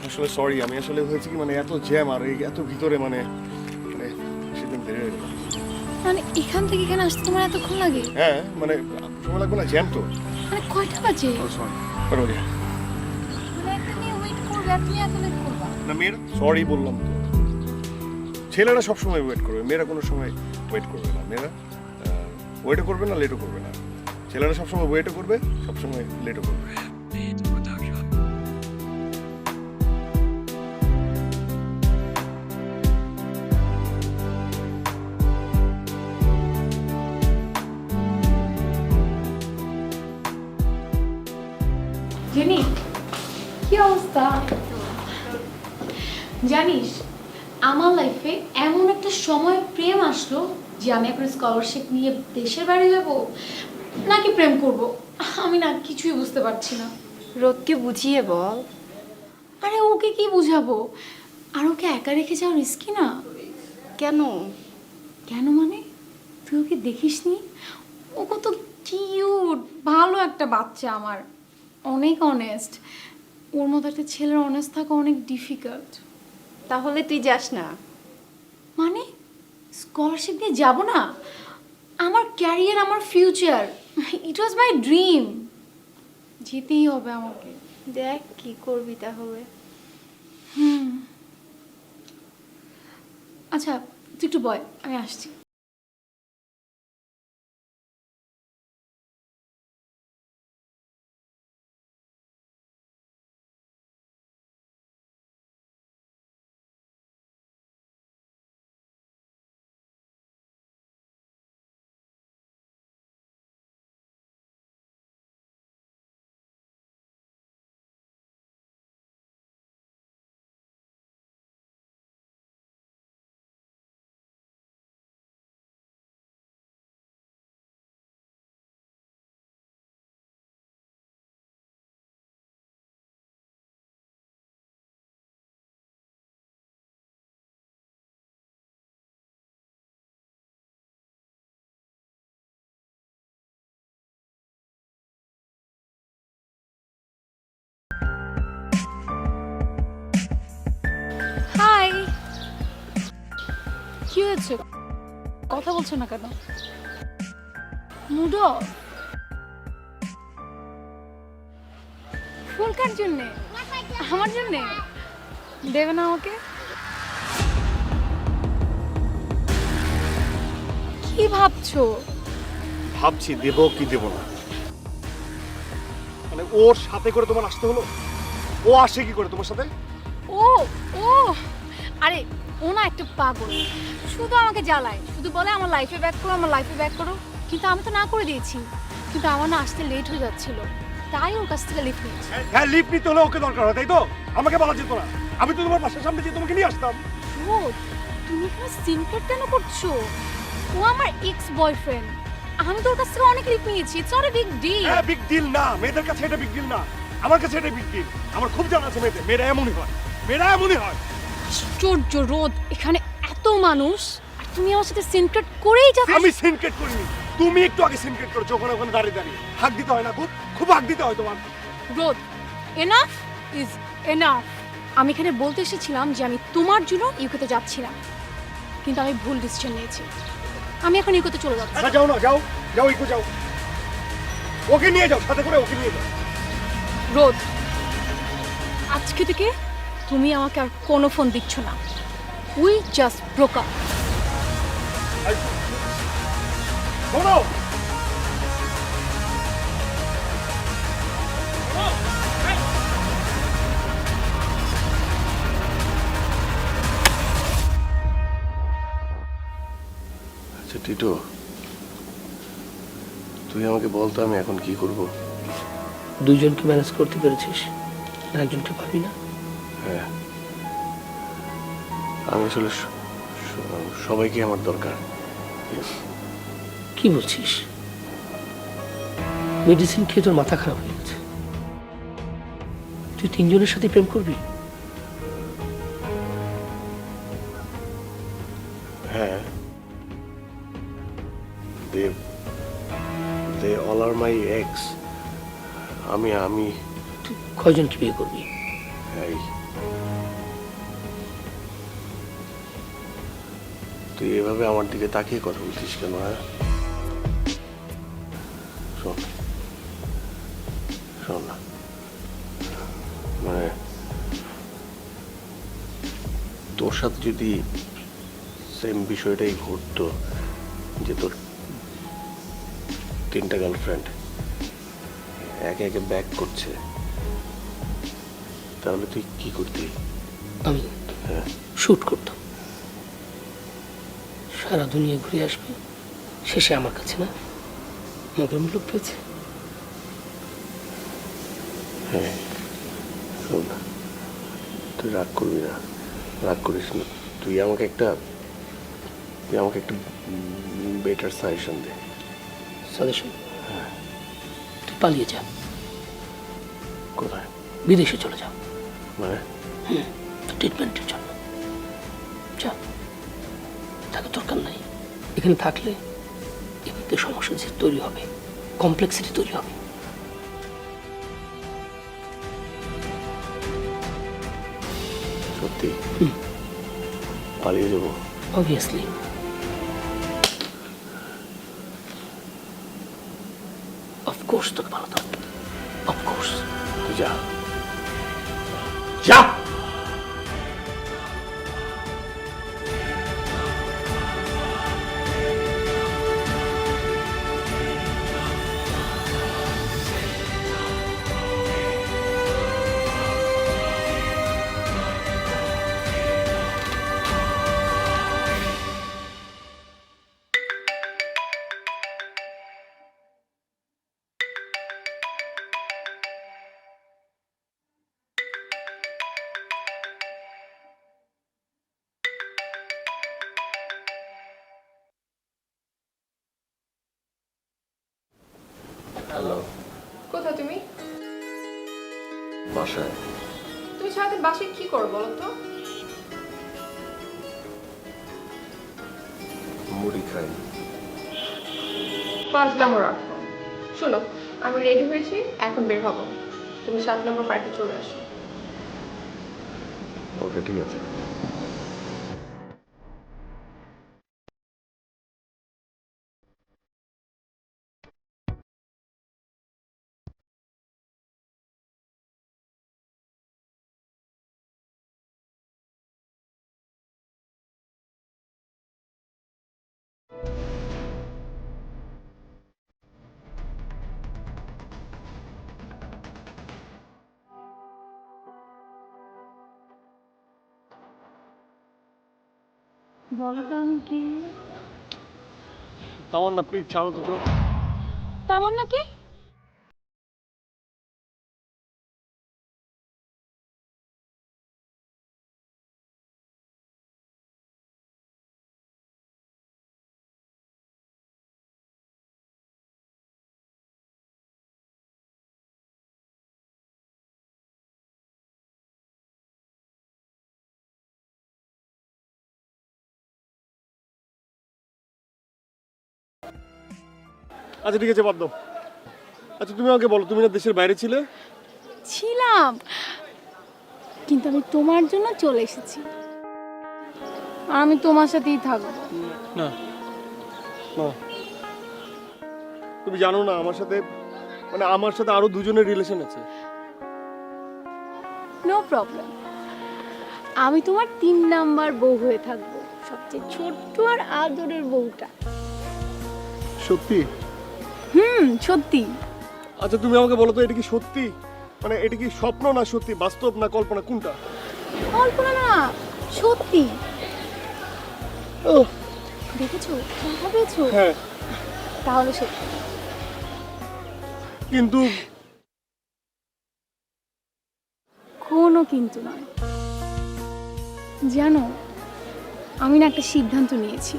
আসলে সরি, আমি আসলে হয়েছে কি মানে এত জ্যাম আর এই এত ভিতরে মানে মানে সেদিন দেরি হয়ে গেল। মানে এখান থেকে এখানে আসতে তোমার এতক্ষণ লাগে? হ্যাঁ মানে সময় লাগবে না, জ্যাম তো। মানে কয়টা বাজে? সরি মানে একটা মেয়ে ওয়েট করবে আর তুমি এত লেট করবা? না মেয়েরা, সরি বললাম তো। ছেলেরা সবসময় ওয়েট করবে, মেয়েরা কোনো সময় ওয়েট করবে না। মেয়েরা ওয়েটও করবে না, লেটও করবে না। ছেলেরা সবসময় ওয়েটও করবে, সবসময় লেটও করবে। জেনি, কি অবস্থা? জানিস আমার লাইফে এমন একটা সময় প্রেম আসলো যে আমি এখন স্কলারশিপ নিয়ে দেশের বাড়ি যাব নাকি প্রেম করব, আমি না কিছুই বুঝতে পারছি না। রোদকে বুঝিয়ে বল। আরে ওকে কি বুঝাবো, আর ওকে একা রেখে যাওয়া রিস্কি না? কেন? কেন মানে তুই ওকে দেখিসনি? ও কত কিউট, ভালো একটা বাচ্চা আমার, অনেক অনেস্ট। ওর মতো একটা ছেলের অনেস্ট থাকা অনেক ডিফিকাল্ট। তাহলে তুই যাস না? মানে স্কলারশিপ নিয়ে যাব না? আমার ক্যারিয়ার, আমার future, it was my dream. যেতেই হবে আমাকে। দেখ কি করবি তাহলে। আচ্ছা তুই একটু বয়, আমি আসছি। কি হয়েছে? কথা বলছো না কেন? Mood of? ফুল কার জন্যে? আমার জন্যে? দেবে না আমাকে? কি ভাবছো? ভাবছি দেব কি দেব না। মানে ওর সাথে করে তোমার আসতে হলো? ও আসে কি করে তোমার সাথে? ও ও আরে ও না একটা পাগল, শুধু আমাকে জ্বালায়, শুধু বলে আমার লাইফে ব্যাক করো, আমার লাইফে ব্যাক করো। কিন্তু আমি তো না করে দিয়েছি, কিন্তু আমার না আসতে লেট হয়ে যাচ্ছিল, তাই ওর কাছ থেকে লিফট নিয়েছি। হ্যাঁ, লিফট নিতে হলে ওকে দরকার হয়, তাই তো? আমাকে বলা যেত না? আমি তো তোমার বাসার সামনে যে তোমাকে নিয়ে আসতাম। ও তুমি এখানে সিনক্রেট কেন করছো? ও আমার এক্স বয়ফ্রেন্ড, আমি তোর কাছ থেকে অনেক লিফট নিয়েছি। It's not a big deal. হ্যাঁ, বিগ ডিল না, মেয়েদের কাছে এটা বিগ ডিল না, আমার কাছে এটা বিগ ডিল। আমার খুব জানা আছে মেয়েদের, মেয়েরা এমনই হয়, মেয়েরা এমনই হয়। আশ্চর্য রোদ, এখানে এত মানুষ আর তুমি আমার সাথে সিনক্রেট করেই যাচ্ছ। আমি সিনক্রেট করিনি, তুমি একটু আগে সিনক্রেট করেছো ওখানে ওখানে দাঁড়িয়ে দাঁড়িয়ে। হাক দিতে হয় না? খুব খুব হাক দিতে হয় তোমার। রোদ, এনাফ ইজ এনাফ। আমি এখানে বলতে এসেছিলাম যে আমি তোমার জন্য ইউকেতে যাচ্ছি না, কিন্তু আমি ভুল ডিসিশন নিয়েছি। আমি এখন ইউকেতে চলে যাচ্ছি। আচ্ছা যাও না, যাও যাও, একটু যাও, ওকে নিয়ে যাও, সাথে করে ওকে নিয়ে যাও। রোদ, আজকে থেকে তুমি আমাকে আর কোনো ফোন দিচ্ছ না। We just broke up. শোনো, আচ্ছা টিটো, তুই আমাকে বলতো আমি এখন কি করব? দুইজনকে ম্যানেজ করতে পেরেছিস, আর একজনকে পাবি না? হ্যাঁ, আমি আসলে সবাইকে আমার দরকার। কি বলছিস? মেডিসিন খেয়ে তোর মাথা খারাপ হয়ে গেছে? তুই তিনজনের সাথে প্রেম করবি? হ্যাঁ, they all are my ex. আমি তুই কয়জনকে বিয়ে করবি? এই, তুই এভাবে আমার দিকে তাকিয়ে কথা বলছিস কেন? হ্যাঁ, শোন শোন না, মানে তোর সাথে যদি সেম বিষয়টাই ঘটতো, যে তোর 3টা গার্লফ্রেন্ড একে একে ব্যাক করছে, তাহলে তুই কি করতি? আমি শুট করতাম, সারা দুনিয়া ঘুরে আসবে, শেষে আমার কাছে না মগের লোক পেয়েছে। হ্যাঁ, শোন না, তুই রাগ করবি না, রাগ করিস না। তুই আমাকে একটা বেটার সাজেশন দে। সাজেশন? হ্যাঁ। তুই পালিয়ে যা। কোথায়? বিদেশে চলে যাও। মানে? ট্রিটমেন্টের জন্য যা, তাকে দরকার নাই। এখানে থাকলে এমনিতে সমস্যা যে তৈরি হবে, কমপ্লেক্সিটি তৈরি হবে। সত্যি পালিয়ে যাবো? অবভিয়াসলি। অফকোর্স তোকে পালাতে হবে, অফকোর্স। তুই যা, যা। হ্যালো, কোথায় তুমি? বাসায়। তুমি সারাদিন বাসায় কি করো বলো তো? মুড়ি খাই। পাঁচ নম্বর রাখো। শোনো, আমি রেডি হয়েছি, এখন বের হবো। তুমি 7 নম্বর পার্কে চলে আসো। ওকে, ঠিক আছে। বলো তো আমি কি? তামান্না প্লিজ ছাড়ো তো তো। তামান্না কি? আচ্ছা ঠিক আছে বাদ দাও। আচ্ছা তুমি আমাকে বলো, তুমি না দেশের বাইরে ছিলে? ছিলাম, কিন্তু আমি তোমার জন্য চলে এসেছি। আর আমি তোমার সাথেই থাকবো। না না, তুমি জানো না আমার সাথে আরো দুজনের রিলেশন আছে। নো প্রবলেম, আমি তোমার 3 নাম্বার বউ হয়ে থাকবো, সবচেয়ে ছোট্ট আর আদরের বউটা। সত্যি? সত্যি। আচ্ছা তুমি আমাকে বলো তো, এটা কি সত্যি? মানে এটা কি স্বপ্ন না সত্যি, বাস্তব না কল্পনা, কোনটা? কল্পনা না, সত্যি। দেখেছো, দেখা পেয়েছো? হ্যাঁ। তাহলে সত্যি। কিন্তু কোনো কিন্তু নয়। জানো, আমি না একটা সিদ্ধান্ত নিয়েছি।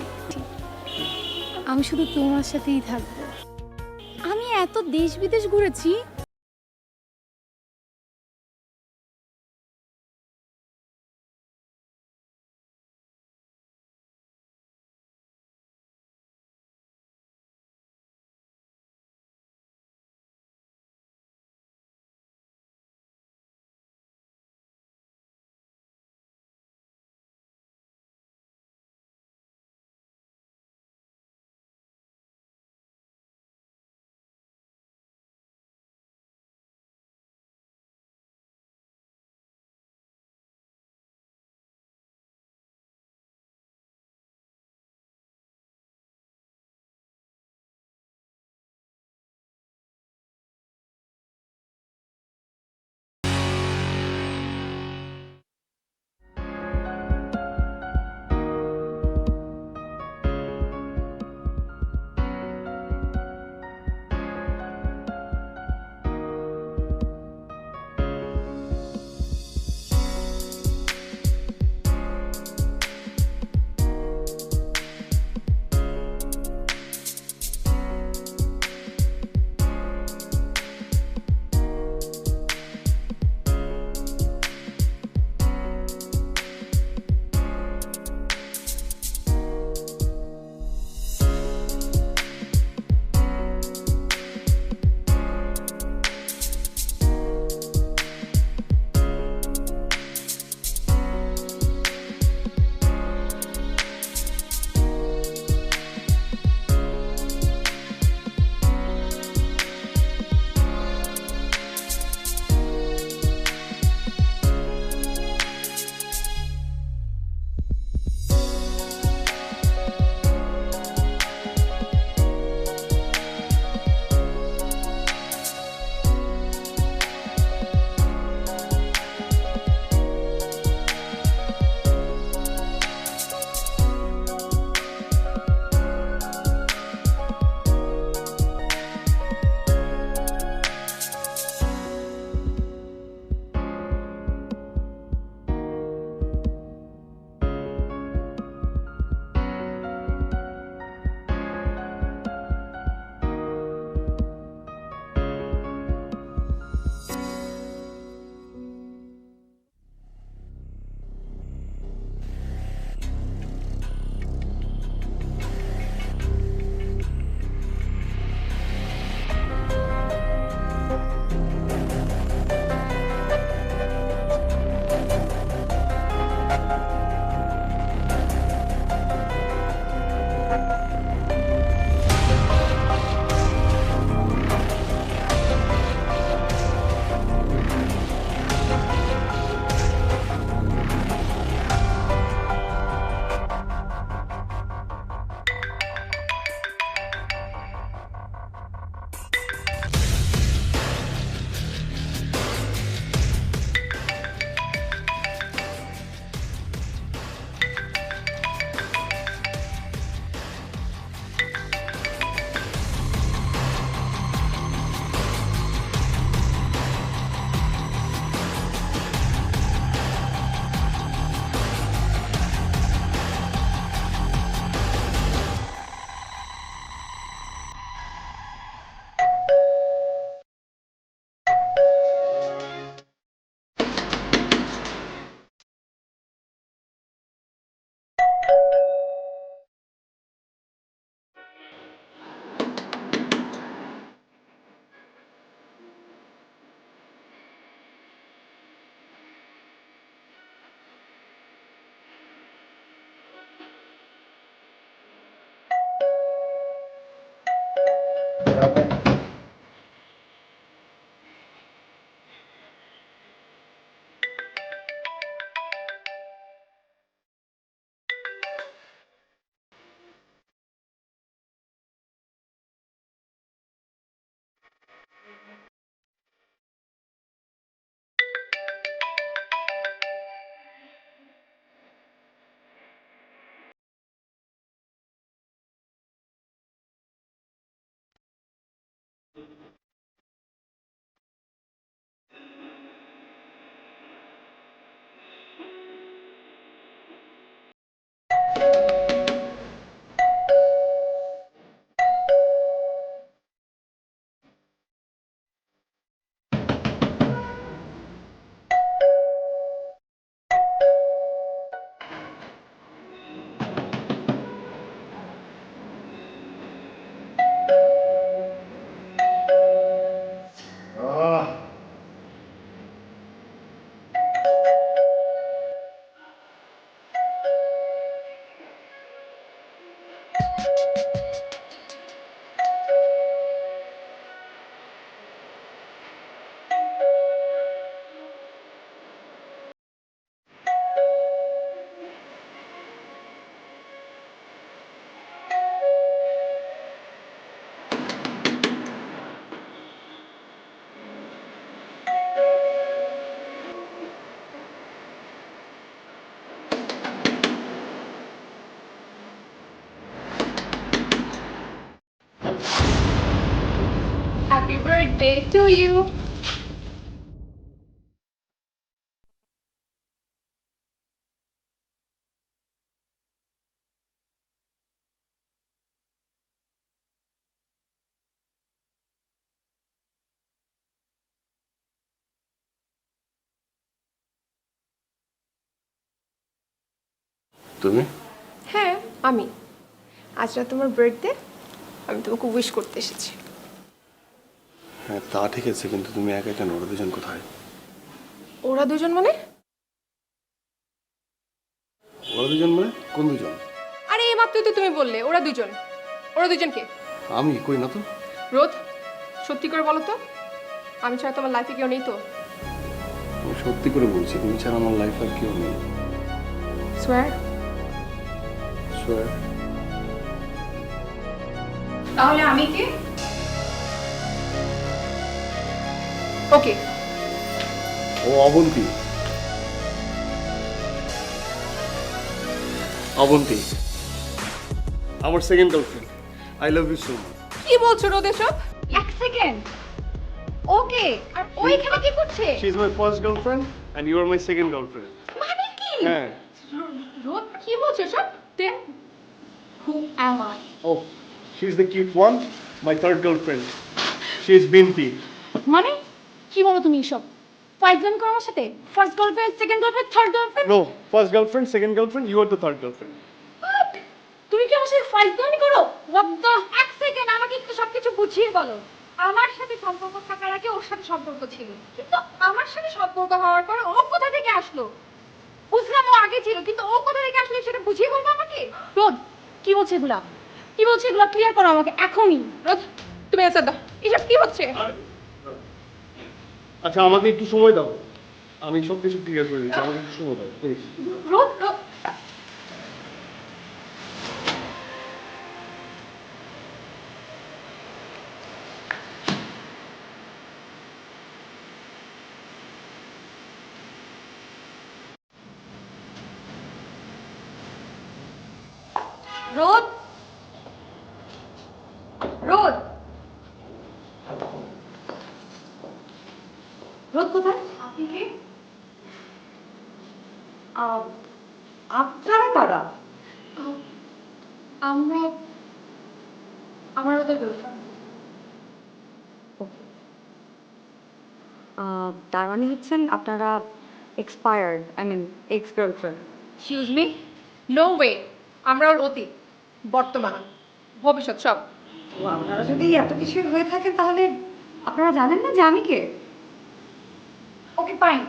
আমি শুধু তোমার সাথেই থাকবো। আমি এত দেশ বিদেশ ঘুরেছি, Happy birthday to you. তুমি? হ্যাঁ, আমি। আজ রাত তোমার বার্থডে, আমি তোমাকে উইশ করতে এসেছি। হ্যাঁ তা ঠিক আছে, কিন্তু তুমি একা কেন? ওরা দুজন কোথায়? ওরা দুজন মানে? ওরা দুজন মানে কোন দুজন? আরে এই মাত্রই তো তুমি বললে ওরা দুজন। ওরা দুজন কে? আমি কই না তো। রোদ, সত্যি করে বলো তো, আমি ছাড়া তোমার লাইফে কেউ নেই তো? আমি সত্যি করে বলছি, তুমি ছাড়া আমার লাইফ আর কেউ নেই। সোয়ার? সোয়ার। তাহলে আমি কে? ওকে, ও অবন্তী। অবন্তী আমার second girlfriend. I love you so much. কি বলছো রোদ এসব? এক সেকেন্ড, ওকে আর ও এখানে কি করছে? She is my first girlfriend and you are my second girlfriend. মানে কি? হ্যাঁ। রোদ কি বলছো এসব? Then who am I? Oh, she's the cute one, my third girlfriend. She's Binti. মানে কি বলো তুমি এসব? ফাইজলামি করো আমার সাথে? First girlfriend, second girlfriend, third girlfriend? No, first girlfriend, second girlfriend, you are the third girlfriend. তুমি কি আমার সাথে ফাইজলামি করো? What the? এক সেকেন্ড, আমাকে একটু সবকিছু বুঝিয়ে বলো। আমার সাথে সম্পর্ক থাকার আগে ওর সাথে সম্পর্ক ছিল, কিন্তু আমার সাথে সম্পর্ক হওয়ার পর ও কোথা থেকে আসলো? বুঝলাম ও আগে ছিল, কিন্তু ও কোথা থেকে আসলো সেটা বুঝিয়ে বলবো আমাকে? রোদ, কি বলছে এগুলা? কি বলছে এগুলা? ক্লিয়ার করো আমাকে এখনই। রোদ, তুমি অ্যান্সার দাও, এসব কি হচ্ছে? আচ্ছা আমাকে একটু সময় দাও, আমি সব কিছু ক্লিয়ার করে দিচ্ছি, আমাকে একটু সময় দাও প্লিজ। রোদ, রোদ, রোদ, রোদ, রোদ কোথায়? আপনি কে? আপনারা কারা? আমরা আমার ওদের গার্লফ্রেন্ড। তার মানে হচ্ছেন আপনারা expired, I mean ex girlfriend. Excuse me, no way. আমরা ওর অতীত, বর্তমান, ভবিষ্যৎ সব। ও আপনারা যদি এত কিছু হয়ে থাকেন তাহলে আপনারা জানেন না যে আমি কে? ওকে ফাইন,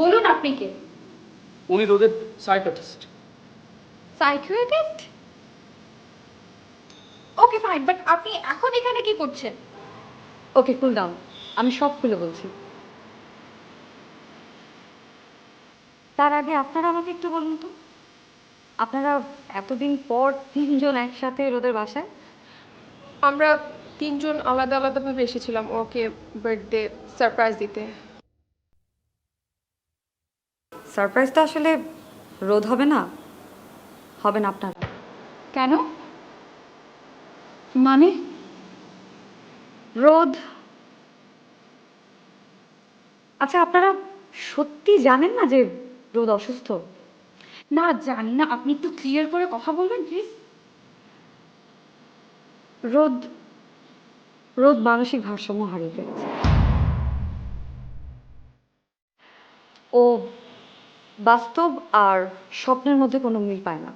বলুন আপনি কে? উনি তোদের psychologist. Psychiatrist? Okay fine, but আপনি এখন এখানে কি করছেন? ওকে কুল ডাউন, আমি সব খুলে বলছি। তার আগে আপনারা আমাকে একটু বলুন তো, আপনারা এতদিন পর তিনজন একসাথে রোদের বাসায়? আমরা তিনজন আলাদা আলাদাভাবে এসেছিলাম ওকে বার্থডে সারপ্রাইজ দিতে। সারপ্রাইজটা আসলে রোদ হবে না, হবেন আপনারা। কেন? মানে? রোদ, আচ্ছা আপনারা সত্যি জানেন না যে রোদ অসুস্থ? না জানি না, আপনি একটু ক্লিয়ার করে কথা বলবেন প্লিজ। রোদ রোদ মানসিক ভারসাম্য হারিয়ে ফেলেছে। ও বাস্তব আর স্বপ্নের মধ্যে কোনো মিল পায় না,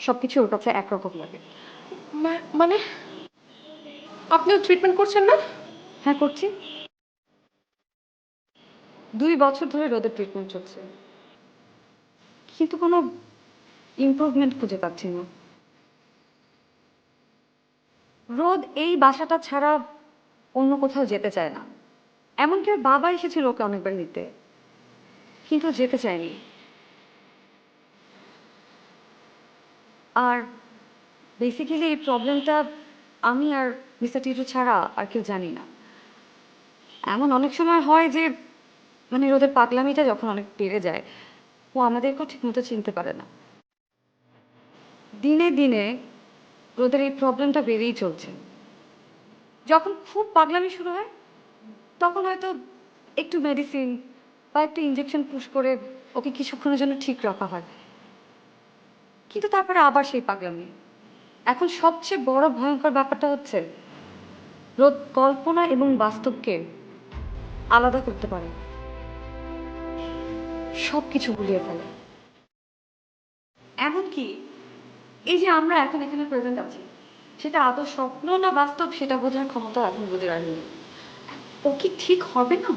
সবকিছু ওর কাছে একরকম লাগে। মানে আপনিও ট্রিটমেন্ট করছেন না? হ্যাঁ করছি, 2 বছর ধরে রোদের ট্রিটমেন্ট চলছে, কিন্তু কোনো ইমপ্রুভমেন্ট খুঁজে পাচ্ছি না। রোদ এই বাসাটা ছাড়া অন্য কোথাও যেতে চায় না, এমনকি ওর বাবা এসেছিল ওকে অনেকবার নিতে, কিন্তু যেতে চায়নি। আর বেসিক্যালি এই প্রবলেমটা আমি আর মিস্টার টিটু ছাড়া আর কেউ জানি না। এমন অনেক সময় হয় যে মানে রোদের পাগলামিটা যখন অনেক বেড়ে যায়, ও আমাদেরকেও ঠিকমতো চিনতে পারে না। দিনে দিনে রোদের এই প্রবলেমটা বেড়েই চলছে। যখন খুব পাগলামি শুরু হয় তখন হয়তো একটু মেডিসিন বা একটু ইঞ্জেকশন পুশ করে ওকে কিছুক্ষণের জন্য ঠিক রাখা হয়, কিন্তু তারপরে আবার সেই পাগলামি। এখন সবচেয়ে বড় ভয়ঙ্কর ব্যাপারটা হচ্ছে রোদ কল্পনা এবং বাস্তবকে আলাদা করতে পারে, সব কিছু গুলিয়ে ফেলে। এমনকি এই যে আমরা এখন এখানে প্রেজেন্ট আছি, সেটা আদৌ স্বপ্ন না বাস্তব সেটা বোঝার ক্ষমতা এখন রোদের আর নেই। ও কি ঠিক হবে না?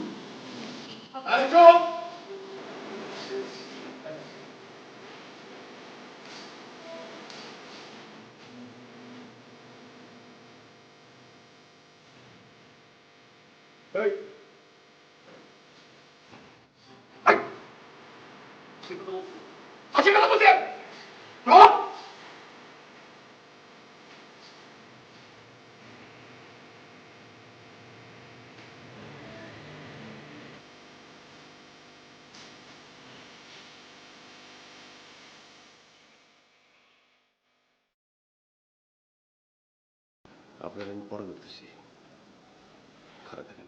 আপনারা আমি পরে করতেছি, খারাপ থাকেন।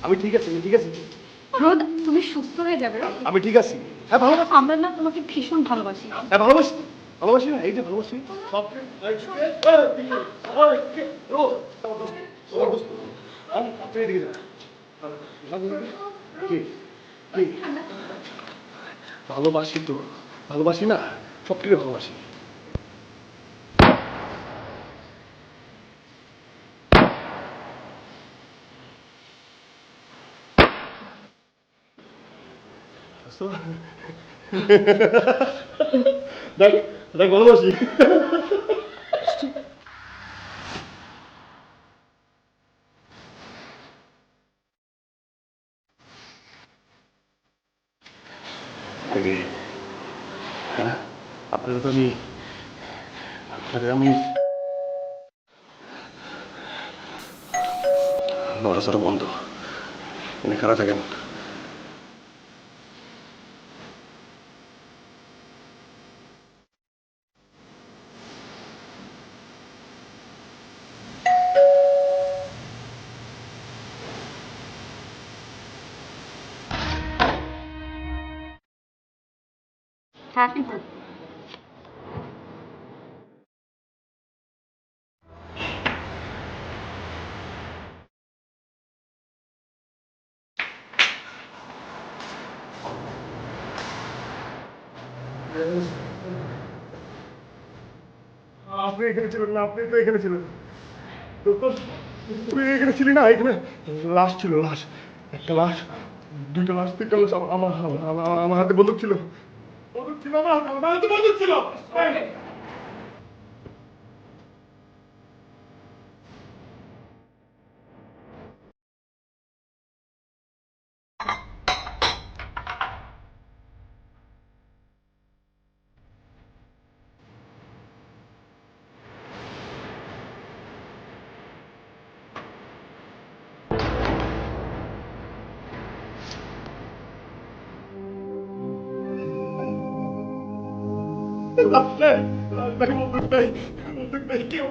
আমি ঠিক আছি, আমি ঠিক আছি, রোদ তুমি সুস্থ হয়ে যাবে। আমি ঠিক আছি। হ্যাঁ ভালোবাসি, আমরা না তোমাকে ভীষণ ভালোবাসি। হ্যাঁ ভালোবাসি, ভালোবাসি না, এই যে ভালোবাসি সব। আপনি এদিকে যান। কি কি ভালোবাসি তো, ভালোবাসি না, সব থেকে ভালোবাসি। দেখ দেখ ভালোবাসি। হ্যাঁ আপনাদের তো আমি নড়াচড়া বন্ধ, এনে খারাপ থাকেন। হ্যাঁ আপনি এখানে ছিলেন না, আপনি তো এখানে ছিলেন। তুই এখানে ছিলি না, এখানে লাশ ছিল, লাশ, একটা লাশ, 2টা লাশ, 3টা লাশ। আমার আমার হাতে বন্দুক ছিল। বন্দুক ছিল না, আমার তো বন্দুক ছিল। বন্দুক নেই, বন্দুক নেই, কেউ